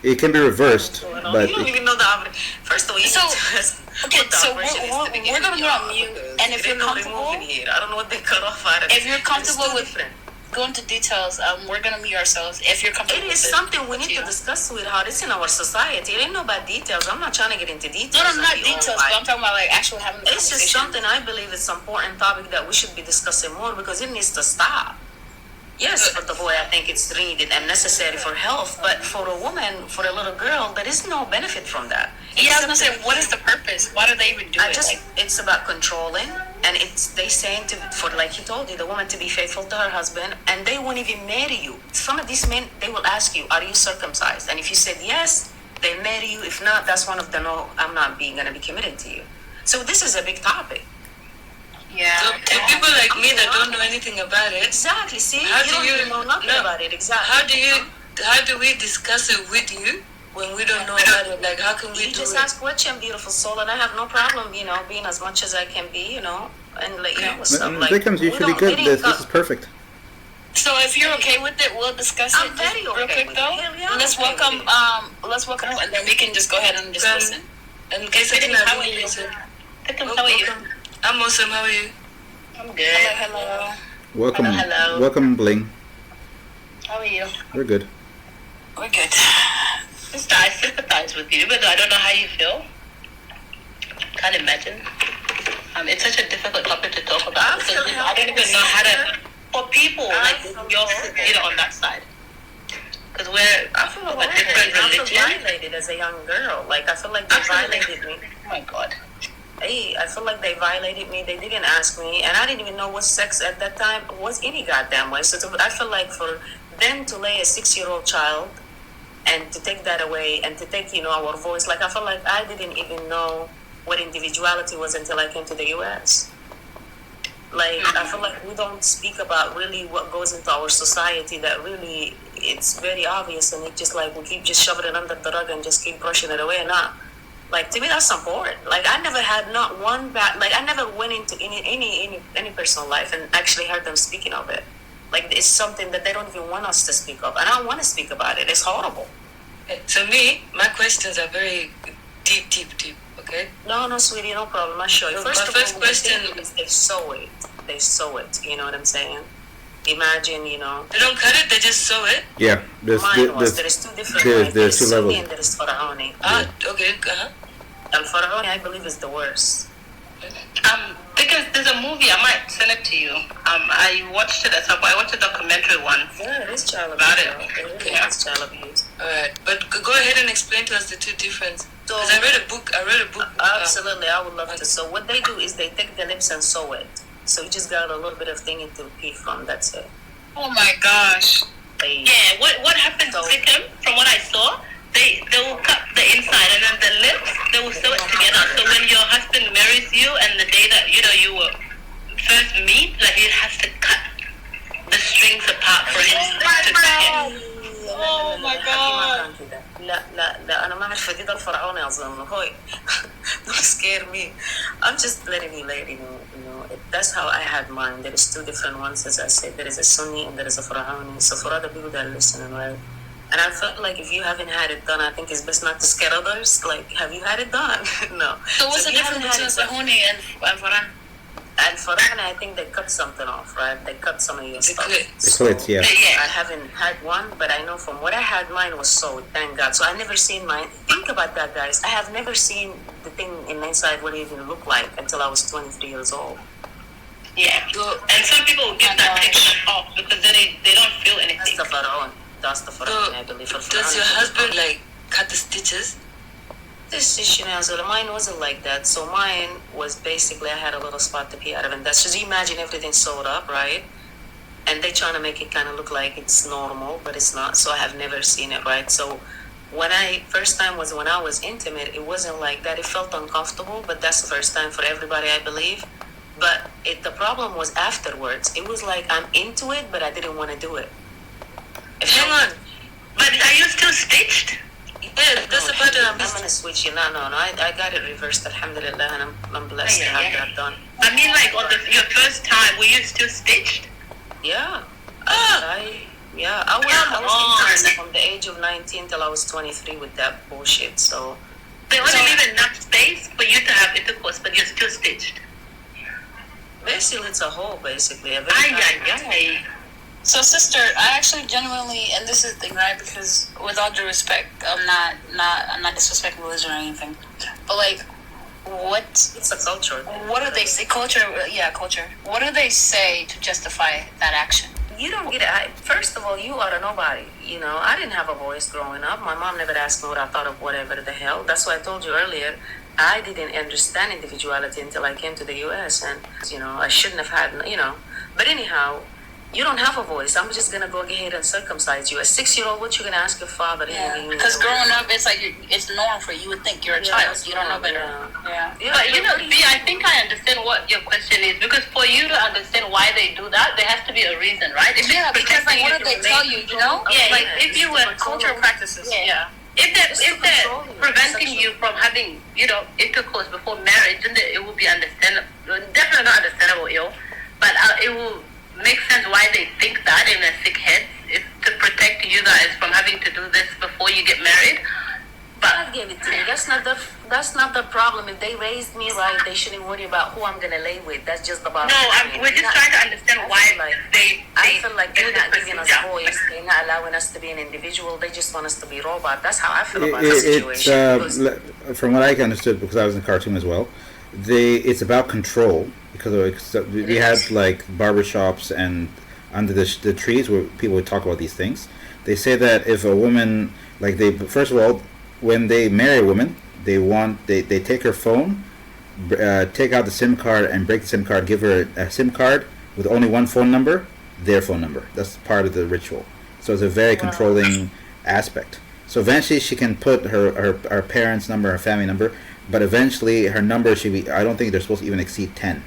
Speaker 3: It can be reversed, but
Speaker 5: you don't even know the operation. First of all, you
Speaker 1: So-
Speaker 5: need to ask
Speaker 1: okay,
Speaker 5: what the
Speaker 1: so
Speaker 5: operation is
Speaker 1: we're-
Speaker 5: to begin
Speaker 1: we're gonna
Speaker 5: with,
Speaker 1: go on
Speaker 5: y'all,
Speaker 1: mute,
Speaker 5: because
Speaker 1: and if
Speaker 5: they
Speaker 1: you're
Speaker 5: know
Speaker 1: comfortable-
Speaker 5: removing here. I don't know what they cut off out of it.
Speaker 1: If you're comfortable
Speaker 5: It's too
Speaker 1: with
Speaker 5: different.
Speaker 1: go into details, we're gonna mute ourselves. If you're comfortable
Speaker 5: It
Speaker 1: with
Speaker 5: is
Speaker 1: it,
Speaker 5: something we
Speaker 1: up
Speaker 5: need
Speaker 1: you.
Speaker 5: to discuss, sweetheart. It's in our society. It ain't no about details. I'm not trying to get into details.
Speaker 1: No,
Speaker 5: of
Speaker 1: not
Speaker 5: the
Speaker 1: details,
Speaker 5: old
Speaker 1: but I'm
Speaker 5: life.
Speaker 1: talking about like actually having the
Speaker 5: It's just
Speaker 1: conversation.
Speaker 5: something I believe it's an important topic that we should be discussing more, because it needs to stop. Yes, for the boy, I think it's needed and necessary for health, but for a woman, for a little girl, there is no benefit from that.
Speaker 1: Yeah, I was gonna say, what is the purpose? Why do they even do it?
Speaker 5: It's about controlling. and it's they saying to for like he told you the woman to be faithful to her husband, and they won't even marry you. Some of these men they will ask you, "Are you circumcised?" And if you said yes, they marry you. If not, that's one of the no. I'm not being gonna be committed to you. So this is a big topic.
Speaker 1: Yeah.
Speaker 4: So to people like me that don't know anything about it,
Speaker 5: Exactly. See,
Speaker 4: How
Speaker 5: you
Speaker 4: do
Speaker 5: don't
Speaker 4: you-
Speaker 5: even know nothing
Speaker 4: no.
Speaker 5: about it. Exactly.
Speaker 4: how do we discuss it with you when we don't know about it? Like, how can we
Speaker 5: You
Speaker 4: do
Speaker 5: just
Speaker 4: it?
Speaker 5: ask question, beautiful soul, and I have no problem, being as much as I can be, and let you know what's up. Like,
Speaker 3: Victims, you
Speaker 5: we
Speaker 3: should be
Speaker 5: don't-
Speaker 3: good.
Speaker 5: it
Speaker 3: This
Speaker 5: ain't
Speaker 3: is perfect.
Speaker 1: So if you're okay with it, we'll discuss
Speaker 5: I'm
Speaker 1: it
Speaker 5: very
Speaker 1: real
Speaker 5: okay
Speaker 1: quick
Speaker 5: with
Speaker 1: though.
Speaker 5: it. Hell yeah, I'm
Speaker 1: Let's
Speaker 5: okay
Speaker 1: welcome
Speaker 5: with
Speaker 1: let's welcome and then we can just go ahead and just listen.
Speaker 4: And guess what?
Speaker 1: How are you? How are you?
Speaker 4: I'm awesome. How are you?
Speaker 1: I'm good. Hello.
Speaker 3: Welcome,
Speaker 1: Hello.
Speaker 3: welcome, Bling.
Speaker 1: How are you?
Speaker 3: We're good.
Speaker 1: We're good. Sister, I sympathize with you, but I don't know how you feel. Can't imagine. It's such a difficult topic to talk about because I don't even know how to. For people like you're on that side, because
Speaker 5: I feel
Speaker 1: of a different
Speaker 5: I feel
Speaker 1: religion.
Speaker 5: violated as a young girl. Like, I feel like they violated me.
Speaker 1: Oh my god.
Speaker 5: Hey, I feel like they violated me. They didn't ask me, and I didn't even know what sex at that time was any goddamn way. So I feel like for them to lay a 6-year-old child and to take that away and to take, our voice, like I feel like I didn't even know what individuality was until I came to the U.S. Like, I feel like we don't speak about really what goes into our society that really, it's very obvious, and it's just like we keep just shoving it under the rug and just keep brushing it away. Not like, to me, that's important. Like, I never had not one bad, like, I never went into any personal life and actually heard them speaking of it. Like, it's something that they don't even want us to speak of, and I don't want to speak about it. It's horrible.
Speaker 4: So me, my questions are very deep. Okay.
Speaker 5: No, sweetie, no problem. I'll show you.
Speaker 4: So
Speaker 5: First
Speaker 4: my
Speaker 5: of all,
Speaker 4: first question-
Speaker 5: what they do is they sew it. They sew it. You know what I'm saying? Imagine,
Speaker 4: They don't cut it. They just sew it.
Speaker 3: Yeah, there's
Speaker 5: mine was.
Speaker 3: there's
Speaker 5: There is two different
Speaker 3: there's-
Speaker 5: ways.
Speaker 3: there's two
Speaker 5: Sunni
Speaker 3: levels.
Speaker 5: and there is Fara'uni.
Speaker 4: Okay.
Speaker 5: Al-Fara'uni, I believe, is the worst.
Speaker 1: Because there's a movie, I might send it to you. I watched it at some point. I watched a documentary once.
Speaker 5: Yeah, it is child
Speaker 1: About
Speaker 5: abuse.
Speaker 1: it.
Speaker 5: It
Speaker 1: Yeah.
Speaker 5: is child abuse.
Speaker 4: All right. But go ahead and explain to us the two differences.
Speaker 5: So,
Speaker 4: Because I read a book.
Speaker 5: absolutely, I would love to. So what they do is they take the lips and sew it. So you just got a little bit of thing to pee from. That's it.
Speaker 1: Oh my gosh.
Speaker 5: They,
Speaker 1: Yeah, what happens
Speaker 5: So-
Speaker 1: with them, from what I saw, they will cut the inside and then the lips, they will sew it together. So when your husband marries you and the day that, you will first meet, like he has to cut the strings apart for him to get. Oh my God.
Speaker 5: لا أنا ما أعرف جديد الفرعوني أظن هوي. Don't scare me. I'm just letting you know. That's how I had mine. There is two different ones, as I said. There is a Sunni and there is a Fara'uni. So for other people that are listening, right? And I felt like if you haven't had it done, I think it's best not to scare others. Like, have you had it done? No.
Speaker 1: So what's the
Speaker 5: if you haven't
Speaker 1: difference
Speaker 5: had
Speaker 1: between
Speaker 5: it done-
Speaker 1: Sahuni and Faran?
Speaker 5: And Fara'uni, I think they cut something off, right? They cut some of your stuff.
Speaker 4: clit.
Speaker 3: the clits. Yeah.
Speaker 5: I haven't had one, but I know from what I had, mine was sewed, thank God. So I never seen mine. Think about that, guys. I have never seen the thing in the inside what it even looked like until I was 23 years old.
Speaker 1: Yeah. And some people will get that taken off because they don't feel
Speaker 5: That's
Speaker 1: anything.
Speaker 5: the Pharaoh. That's the Pharaoh, I believe.
Speaker 4: Does your husband cut the stitches?
Speaker 5: This issue now, so mine wasn't like that. So mine was basically I had a little spot to pee out of, and that's just imagine everything sewed up, right? And they trying to make it kind of look like it's normal, but it's not. So I have never seen it, right? So when first time was when I was intimate, it wasn't like that. It felt uncomfortable, but that's the first time for everybody, I believe. But the problem was afterwards. It was like I'm into it, but I didn't want to do it.
Speaker 4: Hang on.
Speaker 1: But are you still stitched?
Speaker 4: Yeah, that's the part that
Speaker 5: I'm gonna switch you. No. I got it reversed, alhamdulillah, and I'm blessed to have that done.
Speaker 1: I mean, like on your first time, were you still stitched?
Speaker 5: Yeah. I was intimate from the age of 19 till I was 23 with that bullshit. So
Speaker 1: There wasn't even enough space for you to have intercourse, but you're still stitched.
Speaker 5: basically, it's a hole. Basically, a very
Speaker 1: Ay.
Speaker 6: So, sister, I actually genuinely, and this is the thing, right? Because with all due respect, I'm not disrespecting religion or anything, but like,
Speaker 5: It's a culture.
Speaker 6: what do they say? Culture, yeah, culture. What do they say to justify that action?
Speaker 5: You don't get it. First of all, you are a nobody. I didn't have a voice growing up. My mom never asked me what I thought of whatever the hell. That's why I told you earlier. I didn't understand individuality until I came to the US, and I shouldn't have had, But anyhow, you don't have a voice. I'm just gonna go ahead and circumcise you. A 6-year-old, what you gonna ask your father?
Speaker 6: Yeah, because growing up, it's like it's normal for you. You would think you're a child. You don't know better.
Speaker 1: Yeah. But B, I think I understand what your question is, because for you to understand why they do that, there has to be a reason, right?
Speaker 6: Because like, what did they tell you? You know?
Speaker 1: Yeah, like if you were cultural practices. Yeah. If they're preventing you from having, intercourse before marriage, then it will be understandable. Definitely not understandable, but it will make sense why they think that in their sick heads. It's to protect you guys from having to do this before you get married. But
Speaker 5: God gave it to me. That's not the problem. If they raised me right, they shouldn't worry about who I'm gonna lay with. That's just about.
Speaker 1: No, we're just trying to understand why
Speaker 5: I feel like they're not giving us voice. They're not allowing us to be an individual. They just want us to be robot. That's how I feel about the situation.
Speaker 3: From what I understood, because I was in cartoon as well, it's about control, because we had like barbershops and under the trees where people would talk about these things. They say that if a woman, like, first of all, when they marry a woman, they take her phone, take out the SIM card and break the SIM card, give her a SIM card with only one phone number, their phone number. That's part of the ritual. So it's a very controlling aspect. So eventually she can put her parents' number, her family number, but eventually her number should be, I don't think they're supposed to even exceed 10.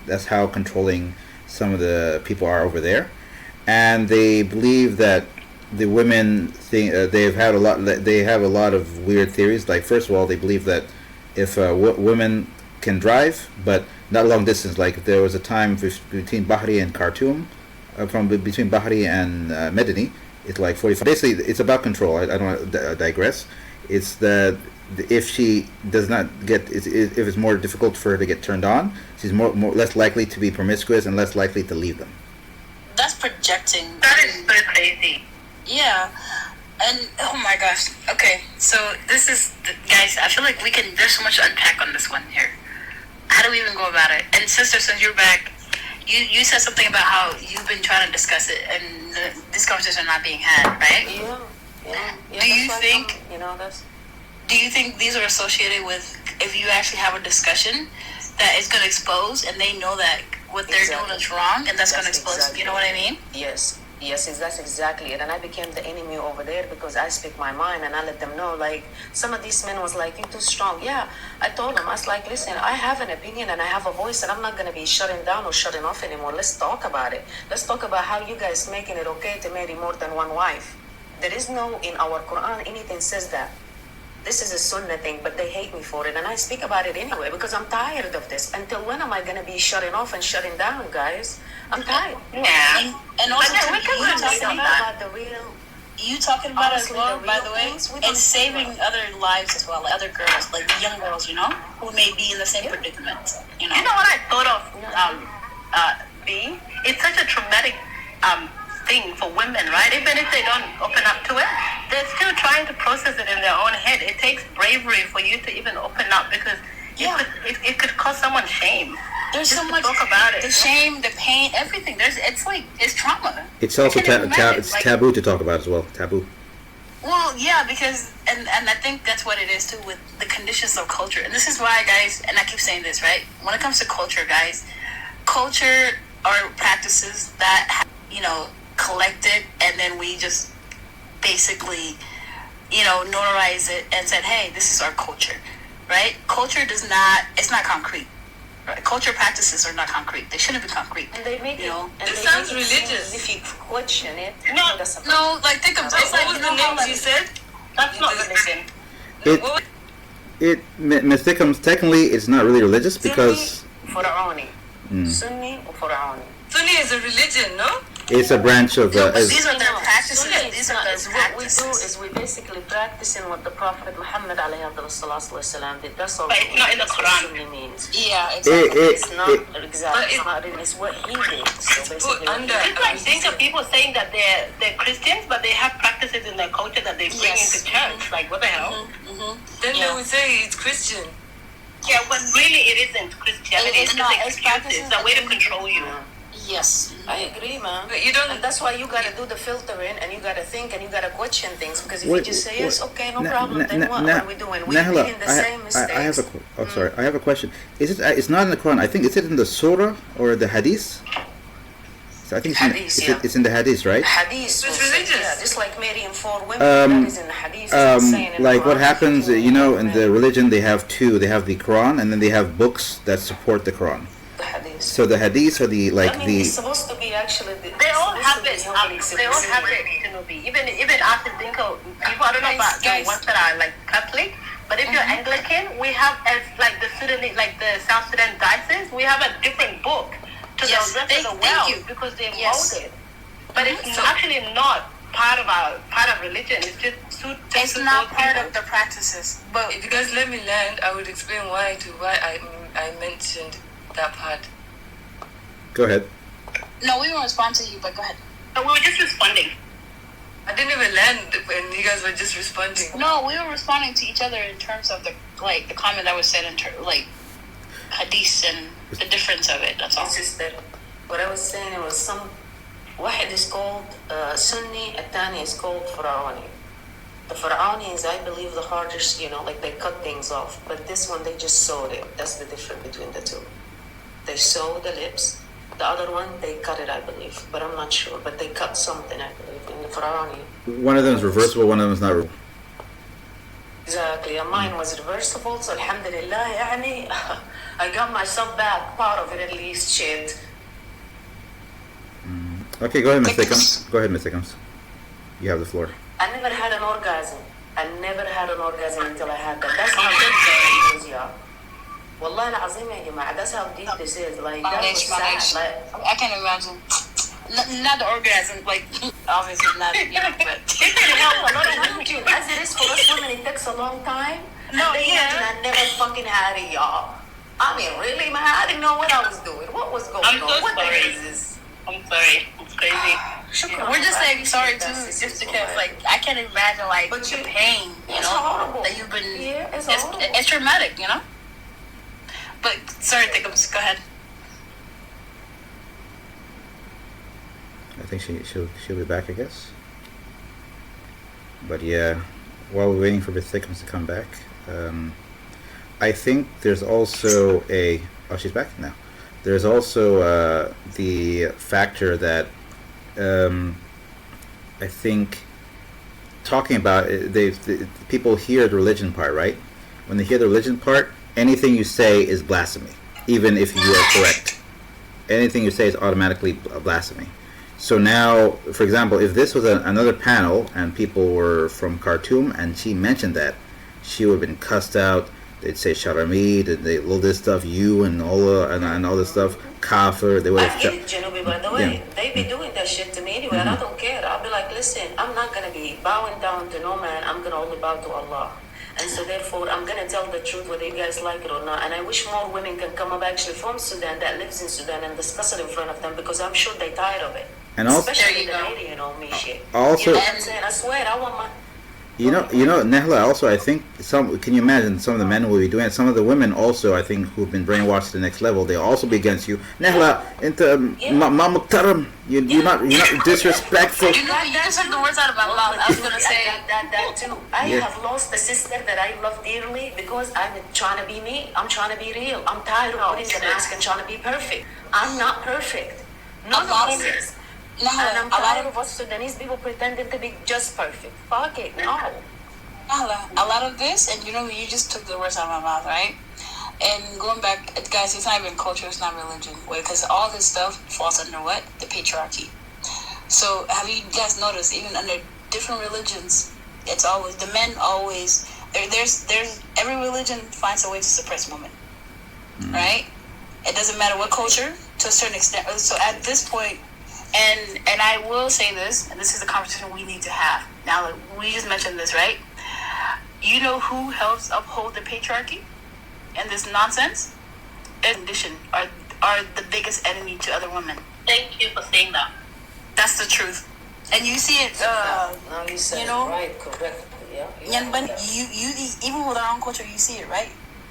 Speaker 3: That's how controlling some of the people are over there. And they believe that the women think they have a lot of weird theories. Like, first of all, they believe that if women can drive, but not long distance, like there was a time between Bahri and Khartoum, between Bahri and Medini, it's like 45. Basically, it's about control. I don't want to digress. It's that if she does not get, if it's more difficult for her to get turned on, she's less likely to be promiscuous and less likely to leave them.
Speaker 6: That's projecting.
Speaker 1: That is so crazy.
Speaker 6: Yeah. And oh my gosh.
Speaker 1: Okay, so this is, guys, I feel like there's so much to unpack on this one here. How do we even go about it? And sister, since you're back, you said something about how you've been trying to discuss it and this conversation not being had, right?
Speaker 5: Yeah.
Speaker 1: Do you think these are associated with, if you actually have a discussion, that it's going to expose, and they know that what they're doing is wrong, and that's going to expose, exactly. You know what I mean?
Speaker 5: Yes, that's exactly it. And I became the enemy over there because I speak my mind and I let them know, like, some of these men was like, you're too strong. Yeah, I told them, I was like, listen, I have an opinion and I have a voice, and I'm not going to be shutting down or shutting off anymore. Let's talk about it. Let's talk about how you guys making it okay to marry more than one wife. There is no, in our Quran, anything says that. This is a sunnah thing, but they hate me for it, and I speak about it anyway because I'm tired of this. Until when am I going to be shutting off and shutting down, guys? I'm tired.
Speaker 1: Yeah.
Speaker 6: And also,
Speaker 1: we can talk about
Speaker 5: the real.
Speaker 6: You talking about as well, by the way, and saving other lives as well, like other girls, like young girls, who may be in the same predicament.
Speaker 1: You know what I thought of? B. It's such a traumatic thing for women, right? Even if they don't open up to it, they're still trying to process it in their own head. It takes bravery for you to even open up, because it could cause someone shame.
Speaker 6: There's
Speaker 1: just
Speaker 6: so much
Speaker 1: talk about it.
Speaker 6: The shame, the pain, everything. It's trauma.
Speaker 3: It's also taboo to talk about as well. Taboo.
Speaker 6: Well, yeah, because and I think that's what it is too, with the conditions of culture. And this is why, guys, and I keep saying this, right? When it comes to culture, guys, culture are practices that collected, and then we just basically notarize it and said, hey, this is our culture, right? Culture it's not concrete, right? Culture practices are not concrete. They shouldn't be concrete.
Speaker 5: And they make
Speaker 6: it
Speaker 5: sounds religious if you question it.
Speaker 6: No, like, think of it. What was the names you said?
Speaker 1: That's not religion.
Speaker 3: Mysticums, technically, it's not really religious because
Speaker 5: Fir'auni. Sunni or Fir'auni.
Speaker 4: Sunni is a religion, no?
Speaker 3: It's a branch of.
Speaker 6: These are their practices.
Speaker 5: What we do is we basically practicing what the Prophet Muhammad did. That's all.
Speaker 1: But it's not in the Quran.
Speaker 5: Sunni means.
Speaker 6: Yeah, exactly.
Speaker 5: It's not exactly. It's what he did. So basically,
Speaker 1: it's like think of people saying that they're Christians, but they have practices in their culture that they bring into church. Like, what the hell?
Speaker 4: Then they would say it's Christian.
Speaker 1: Yeah, but really it isn't Christianity. It's just an excuse. It's a way to control you.
Speaker 6: Yes.
Speaker 5: I agree, man.
Speaker 4: But you don't.
Speaker 5: And that's why you gotta do the filtering and you gotta think and you gotta question things because if
Speaker 3: Wait,
Speaker 5: you just say yes,
Speaker 3: wait.
Speaker 5: okay, no
Speaker 3: Na-
Speaker 5: problem,
Speaker 3: na-
Speaker 5: then
Speaker 3: na-
Speaker 5: what
Speaker 3: na-
Speaker 5: are we doing? We're
Speaker 3: Nahla,
Speaker 5: making the same mistakes.
Speaker 3: I have a sorry. I have a question. Is it? It's not in the Quran. I think is it in the Surah or the Hadith? So I think
Speaker 5: Hadith,
Speaker 3: it's in the Hadith, right?
Speaker 5: Hadith.
Speaker 4: It's
Speaker 5: will say,
Speaker 4: religious.
Speaker 5: yeah, just like marrying 4 women. That is in the Hadith. It's not saying in the
Speaker 3: Like what
Speaker 5: Quran,
Speaker 3: happens,
Speaker 5: 15
Speaker 3: you know, in
Speaker 5: men.
Speaker 3: the religion they have two. They have the Quran and then they have books that support the Quran.
Speaker 5: The Hadith.
Speaker 3: So the Hadiths are the
Speaker 5: I mean, it's supposed to be actually.
Speaker 6: They all have it. They all have it. Even after Dinko, people, I don't know about the ones that are like Catholic, but if you're Anglican, we have as like the Sudanese, like the South Sudan diocese, we have a different book to
Speaker 1: Yes,
Speaker 6: the rest of the
Speaker 1: thank
Speaker 6: world
Speaker 1: you.
Speaker 6: because they
Speaker 1: Yes.
Speaker 6: wrote it. But it's actually not part of religion. It's just
Speaker 1: It's not part of the practices.
Speaker 4: But if you guys let me land, I would explain why I mentioned that part.
Speaker 3: Go ahead.
Speaker 1: No, we will respond to you, but go ahead.
Speaker 6: So we were just responding.
Speaker 4: I didn't even land when you guys were just responding.
Speaker 1: No, we were responding to each other in terms of the comment that was said in hadith and the difference of it. That's all.
Speaker 5: Sister, what I was saying, it was some. واحد is called Sunni, الثاني is called Fir'auni. The Fir'aunis, I believe, the hardest, like they cut things off. But this one, they just sewed it. That's the difference between the two. They sew the lips. The other one, they cut it, I believe. But I'm not sure. But they cut something, I believe, in the Fir'auni.
Speaker 3: One of them is reversible. One of them is not.
Speaker 5: Exactly. And mine was reversible. So alhamdulillah, يعني, I got myself back. Part of it at least, shit.
Speaker 3: Okay, go ahead, Miss Thickums. Go ahead, Miss Thickums. You have the floor.
Speaker 5: I never had an orgasm. I never had an orgasm until I had that. That's how deep it is, yeah. والله العظيم يا جماعة, that's how deep this is. Like, that was sad. Like,
Speaker 1: I can't imagine. Not the orgasm, like obviously not, but
Speaker 5: as it is for us women, it takes a long time.
Speaker 6: No,
Speaker 5: And then
Speaker 6: yeah.
Speaker 5: I never fucking had it, y'all. I mean, really, man, I didn't know what I was doing. What was going
Speaker 6: I'm
Speaker 5: on?
Speaker 6: so
Speaker 5: What the
Speaker 6: sorry.
Speaker 5: hell is this?
Speaker 6: I'm sorry. It's crazy.
Speaker 1: we're just saying sorry too, just because I can't imagine
Speaker 5: But
Speaker 1: the
Speaker 5: you-
Speaker 1: pain,
Speaker 5: it's horrible.
Speaker 1: that you've been.
Speaker 5: Yeah, it's
Speaker 1: it's,
Speaker 5: horrible.
Speaker 1: it's traumatic, But sorry, Thickums, go ahead.
Speaker 3: I think she'll be back, I guess. But yeah, while we're waiting for Miss Thickums to come back, I think there's also she's back now. There's also the factor that I think talking about people hear the religion part, right? When they hear the religion part, anything you say is blasphemy, even if you are correct. Anything you say is automatically blasphemy. So now, for example, if this was another panel and people were from Khartoum and she mentioned that, she would have been cussed out. They'd say Sharamid, and all this stuff, you and all this stuff, Kafir. They would
Speaker 5: I
Speaker 3: have.
Speaker 5: hate it, Genovese, by the way.
Speaker 3: Yeah.
Speaker 5: They be doing that shit to me anyway, and I don't care. I'll be like, listen, I'm not going to be bowing down to no man. I'm going to only bow to Allah. And so therefore, I'm going to tell the truth whether you guys like it or not. And I wish more women can come up actually from Sudan that lives in Sudan and discuss it in front of them because I'm sure they're tired of it.
Speaker 3: And also,
Speaker 5: Especially the lady, me shit.
Speaker 3: Also-
Speaker 5: You know what I'm saying? I swear, I want my...
Speaker 3: you know, Nehla. Also, I think can you imagine some of the men will be doing it. Some of the women also, I think, who've been brainwashed to the next level, they'll also be against you. Nehla, into ma muktaram. You're not disrespectful.
Speaker 1: You just took the words out of my mouth. I was gonna say.
Speaker 5: that too. I
Speaker 3: Yeah.
Speaker 5: have lost a sister that I love dearly because I'm trying to be me. I'm trying to be real. I'm tired of putting the mask and trying to be perfect. I'm not perfect. None of us is. And I'm tired of us Sudanese people pretending to be just perfect. Fuck it, no.
Speaker 1: A lot of this, and you just took the words out of my mouth, right? And going back, guys, it's not even culture, it's not religion. Because all this stuff falls under what? The patriarchy. So have you guys noticed, even under different religions, it's always, the men always, there's every religion finds a way to suppress women, right? It doesn't matter what culture, to a certain extent. So at this point, and I will say this, and this is a conversation we need to have. Now, we just mentioned this, right? You know who helps uphold the patriarchy and this nonsense? Condition are the biggest enemy to other women.
Speaker 6: Thank you for saying that.
Speaker 1: That's the truth. And you see it,
Speaker 5: Now you said
Speaker 1: you know,
Speaker 5: it right, correctly, yeah.
Speaker 1: Yan Ban, you even with our own culture, you see it, right?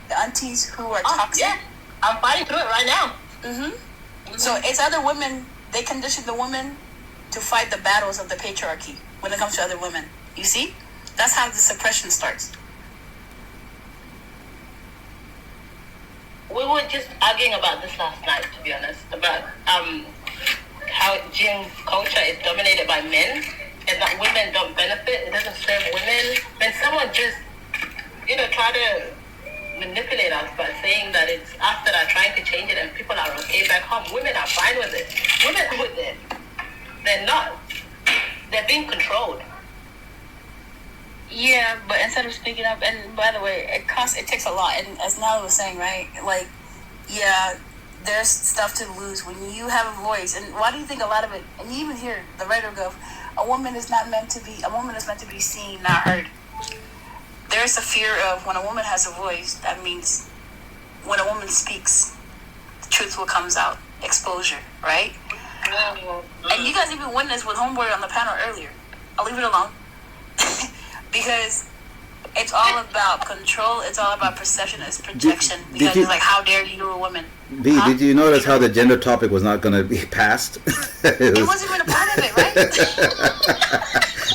Speaker 1: The aunties who are toxic.
Speaker 6: Yeah, I'm fighting through it right now.
Speaker 1: Mm-hmm.
Speaker 6: So it's other women. They condition the women to fight the battles of the patriarchy when it comes to other women. You see, that's how the suppression starts.
Speaker 7: We were just arguing about this last night, to be honest, about how gym culture is dominated by men and that women don't benefit. It doesn't serve women. When someone just, try to manipulate us by saying that it's us that are trying to change it and people are okay back home, women are fine with it. Women are with it. They're not. They're being controlled.
Speaker 6: Yeah, but instead of speaking up, and by the way, it takes a lot. And as Nala was saying, right? Like, yeah, there's stuff to lose when you have a voice. And why do you think a lot of it? And you even hear the writer go, a woman is meant to be seen, not heard. There's a fear of when a woman has a voice. That means when a woman speaks, the truth will comes out. Exposure, right? And you guys even witnessed with Homeboy on the panel earlier. I'll leave it alone. Because it's all about control, it's all about perception, it's projection. Because it's like, how dare you, you're a woman?
Speaker 3: B, did you notice how the gender topic was not going to be passed?
Speaker 6: It wasn't even a part of it, right?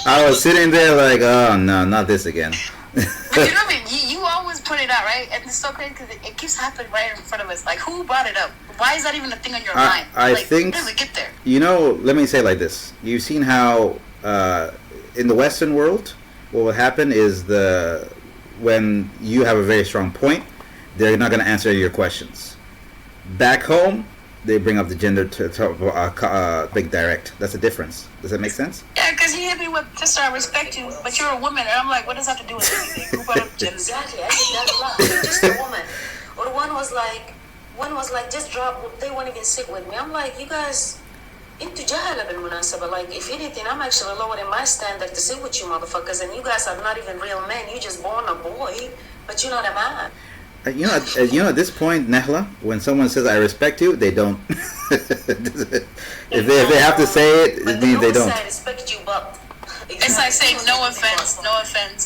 Speaker 3: I was sitting there like, oh no, not this again.
Speaker 6: But you know what I mean? You always put it out, right? And it's so crazy because it keeps happening right in front of us. Like, who brought it up? Why is that even a thing on your mind?
Speaker 3: I think,
Speaker 6: how did we get there?
Speaker 3: Let me say it like this. You've seen how in the Western world, what will happen is when you have a very strong point, they're not going to answer your questions. Back home, they bring up the gender big direct. That's the difference. Does that make sense?
Speaker 6: Yeah, because he hit me with, sister, I respect you, but you're a woman. And I'm like, what does that have to do with anything? Who brought up gender?
Speaker 5: Exactly. I think that's wrong. Just a woman. Or one was like, just drop. They won't even sit with me. I'm like, you guys. Into jahala بالمناسبة. Like, if anything, I'm actually lowering my standard to sit with you motherfuckers, and you guys are not even real men. You just born a boy, but you're not a man.
Speaker 3: At this point, Nehla, when someone says "I respect you," they don't. if they have to say it, it means they don't.
Speaker 5: I respect you, but
Speaker 6: it's like saying no offense,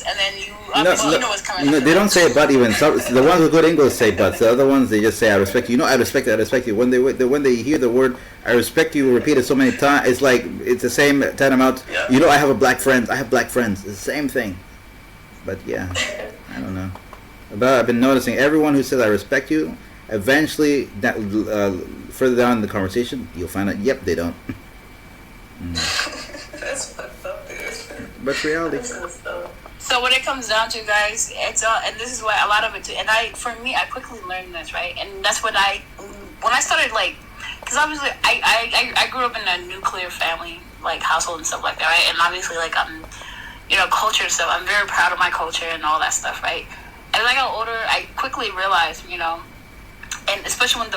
Speaker 6: and then you know what's coming.
Speaker 3: They don't say but even. The ones with good English say but. The other ones they just say I respect you. I respect you. I respect you. When they hear the word I respect you repeated so many times, it's like it's the same tantamount. Yeah. I have black friends. I have black friends. It's the same thing. But yeah, I don't know. But I've been noticing everyone who says I respect you, eventually that further down in the conversation, you'll find out. Yep, they don't.
Speaker 5: That's fucked up.
Speaker 3: But reality.
Speaker 6: So when it comes down to, guys, it's and this is why a lot of it too. And for me, I quickly learned this, right? And that's when I started because obviously I grew up in a nuclear family household and stuff like that, right? And obviously I'm culture and stuff. I'm very proud of my culture and all that stuff, right? And as I got older, I quickly realized, and especially when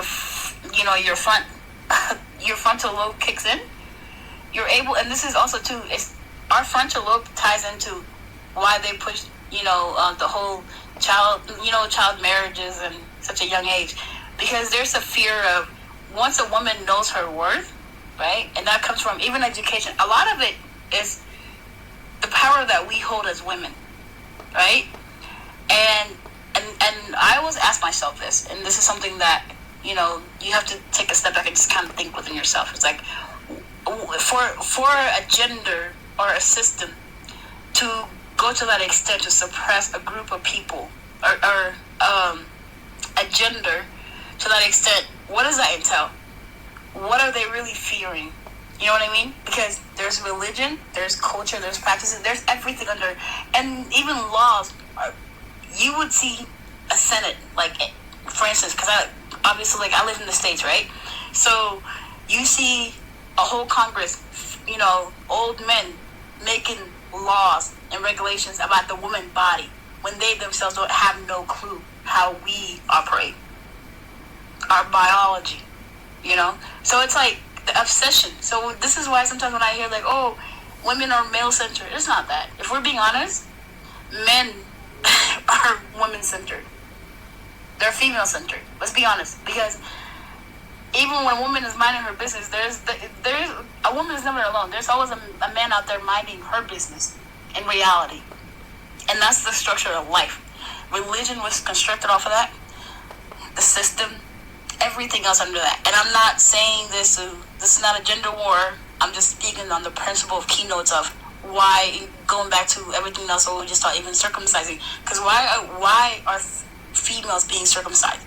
Speaker 6: your frontal lobe kicks in, you're able, and this is also too, our frontal lobe ties into why they push, the whole child marriages and such a young age, because there's a fear of once a woman knows her worth, right, and that comes from even education. A lot of it is the power that we hold as women, right, and I always ask myself this, and this is something that you have to take a step back and just kind of think within yourself. It's like for a gender or a system to go to that extent to suppress a group of people or a gender to that extent, what does that entail? What are they really fearing? You know what I mean? Because there's religion, there's culture, there's practices, there's everything under, and even laws. You would see a Senate, for instance, because I live in the States, right? So you see a whole Congress, old men making laws and regulations about the woman body when they themselves don't have no clue how we operate, our biology, So it's like the obsession. So this is why sometimes when I hear women are male-centered, it's not that. If we're being honest, men are women-centered. They're female-centered. Let's be honest, because even when a woman is minding her business, there's a woman is never alone. There's always a man out there minding her business in reality, and that's the structure of life. Religion was constructed off of that, the system, everything else under that. And I'm not saying this is not a gender war. I'm just speaking on the principle of keynotes of why, going back to everything else, or we just thought even circumcising. Because why are females being circumcised?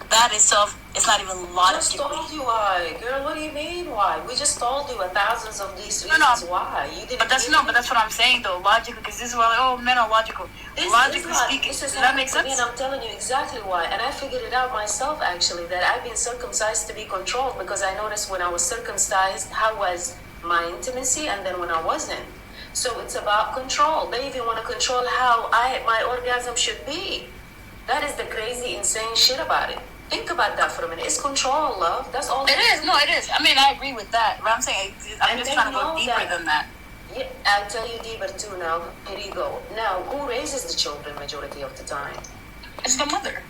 Speaker 6: That itself is not even
Speaker 5: Just told you why, girl. What do you mean why? We just told you thousands of these reasons why. You didn't.
Speaker 6: But that's what I'm saying though. Logically, because this is why men are logical. Logically speaking, does that make sense?
Speaker 5: I'm telling you exactly why, and I figured it out myself actually. That I've been circumcised to be controlled because I noticed when I was circumcised how was my intimacy, and then when I wasn't. So it's about control. They even want to control how my orgasm should be. That is the crazy, insane shit about it. Think about that for a minute. It's control, love. That's all.
Speaker 6: It is. No, it is. I mean, I agree with that. But I'm saying I'm just trying to go deeper than that.
Speaker 5: Yeah, I'll tell you deeper too now. Here you go. Now, who raises the children majority of the time?
Speaker 6: It's the mother.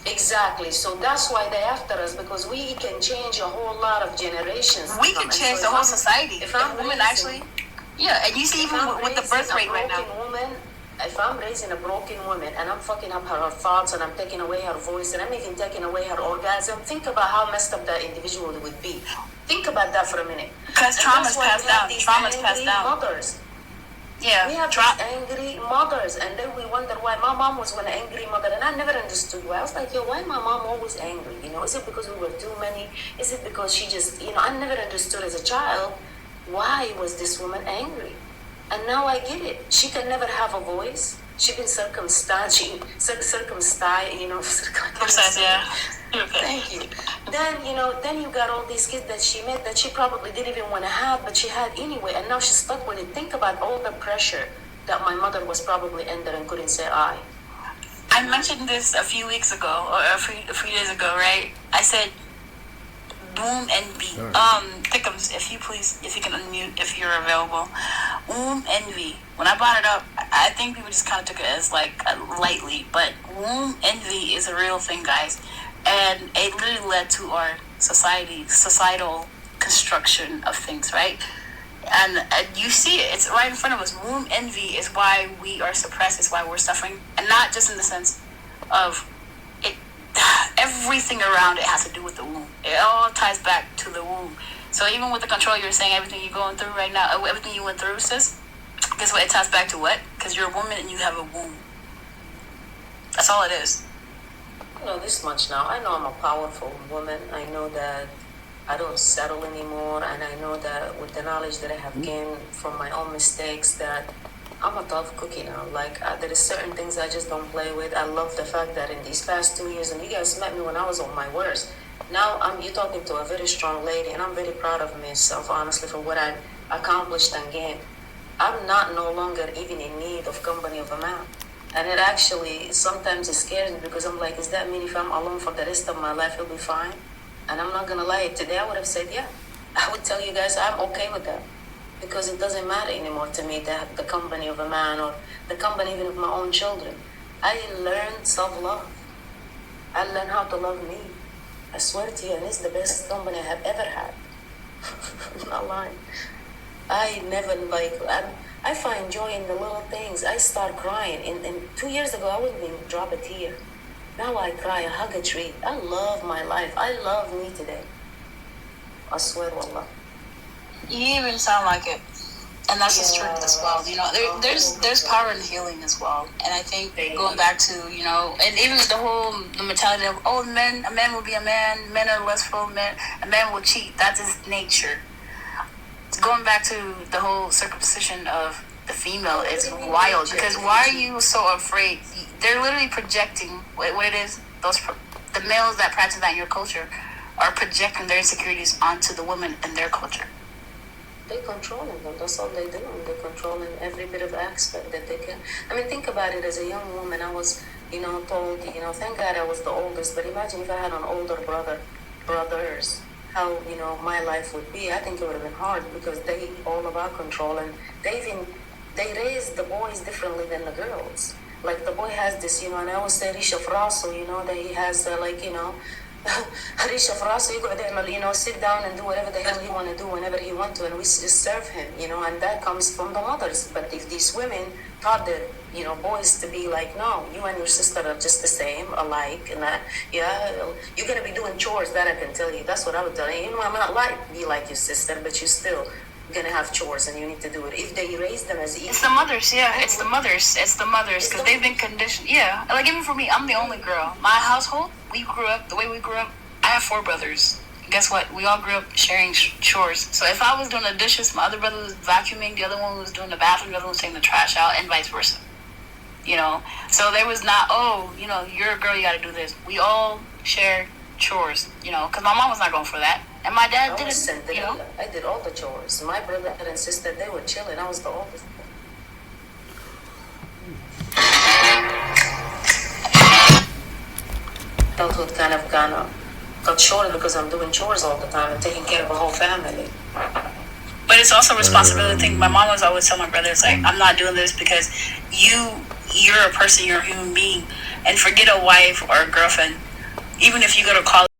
Speaker 5: Exactly. So that's why they're after us, because we can change a whole lot of generations.
Speaker 6: We can change the whole society. If women actually, yeah, and you see even with the birth rate right now.
Speaker 5: If I'm raising a broken woman and I'm fucking up her thoughts and I'm taking away her voice and I'm even taking away her orgasm, think about how messed up that individual would be. Think about that for a minute.
Speaker 6: Because trauma's passed down. Trauma's passed down.
Speaker 5: Mothers.
Speaker 6: Yeah.
Speaker 5: We have these angry mothers, and then we wonder why. My mom was an angry mother, and I never understood why. I was like, yo, why my mom always angry? You know, is it because we were too many? Is it because she just, I never understood as a child why was this woman angry? And now I get it. She can never have a voice. She been circumcised,
Speaker 6: circumcised, yeah.
Speaker 5: Thank you. Then you got all these kids that she met that she probably didn't even want to have, but she had anyway, and now she's stuck with it. Think about all the pressure that my mother was probably under and couldn't say I.
Speaker 6: I mentioned this a few weeks ago, or a few days ago, right? I said, womb envy. Thickums, if you can unmute if you're available. Womb envy. When I brought it up, I think people just kind of took it as like lightly, but womb envy is a real thing, guys, and it literally led to our societal construction of things, right? And you see it; it's right in front of us. Womb envy is why we are suppressed. It's why we're suffering, and not just in the sense of it. Everything around it has to do with the womb. It all ties back to the womb. So even with the control, you're saying everything you're going through right now, everything you went through, sis, guess what? It ties back to what? Because you're a woman and you have a womb. That's all it is.
Speaker 5: I know this much now. I know I'm a powerful woman. I know that I don't settle anymore, and I know that with the knowledge that I have gained from my own mistakes, that I'm a tough cookie now. Like, there is certain things I just don't play with. I love the fact that in these past 2 years, and you guys met me when I was on my worst. Now you're talking to a very strong lady, and I'm very proud of myself, honestly, for what I've accomplished and gained. I'm no longer even in need of company of a man. And it actually sometimes it scares me because I'm like, does that mean if I'm alone for the rest of my life, it'll be fine? And I'm not gonna lie, today I would have said, yeah. I would tell you guys I'm okay with that. Because it doesn't matter anymore to me that the company of a man or the company even of my own children. I learned self-love. I learned how to love me. I swear to you, and it's the best company I have ever had. I'm not lying. I never I find joy in the little things. I start crying. And 2 years ago, I wouldn't even drop a tear. Now I cry, I hug a tree. I love my life. I love me today. I swear, wallah.
Speaker 6: You even sound like it, and that's the truth as well. There's power in healing as well, and I think going back to and even the mentality of a man will be a man, men are lustful, a man will cheat. That's his nature. Going back to the whole circumcision of the female is wild because why are you so afraid? They're literally projecting what it is. The males that practice that in your culture are projecting their insecurities onto the women in their culture.
Speaker 5: They're controlling them. That's all they do. They're controlling every bit of aspect that they can. I mean, think about it. As a young woman, I was, told, thank God I was the oldest. But imagine if I had an older brothers, how, my life would be. I think it would have been hard because they all about control. And they raise the boys differently than the girls. Like the boy has this, and I always say Risha Fraso, that he has ريشه في راسه يقعد يعمل sit down and do whatever the hell he want to do whenever he want to, and we just serve him, and that comes from the mothers. But if these women taught their boys to be like, no, you and your sister are just the same, alike, and that, yeah, you're gonna be doing chores. That I can tell you. That's what I would tell you. I'm not be like your sister, but you still gonna have chores and you need to do it. If they raise them as equal.
Speaker 6: It's the mothers, yeah. It's the mothers. It's the mothers because they've been conditioned. Yeah, like even for me, I'm the only girl. My household, we grew up the way we grew up. I have 4 brothers. Guess what? We all grew up sharing chores. So if I was doing the dishes, my other brother was vacuuming, the other one was doing the bathroom, the other one was taking the trash out, and vice versa. So there was not, you're a girl, you got to do this. We all shared chores, because my mom was not going for that. And my dad didn't,
Speaker 5: I did all the chores. My brother and sister, they were chilling. I was the oldest. Adulthood kind of got shorter because I'm doing chores all the time and taking care of a whole family.
Speaker 1: But it's also a responsibility thing. My mom was always telling my brothers, like, I'm not doing this because you're a person, you're a human being. And forget a wife or a girlfriend. Even if you go to college,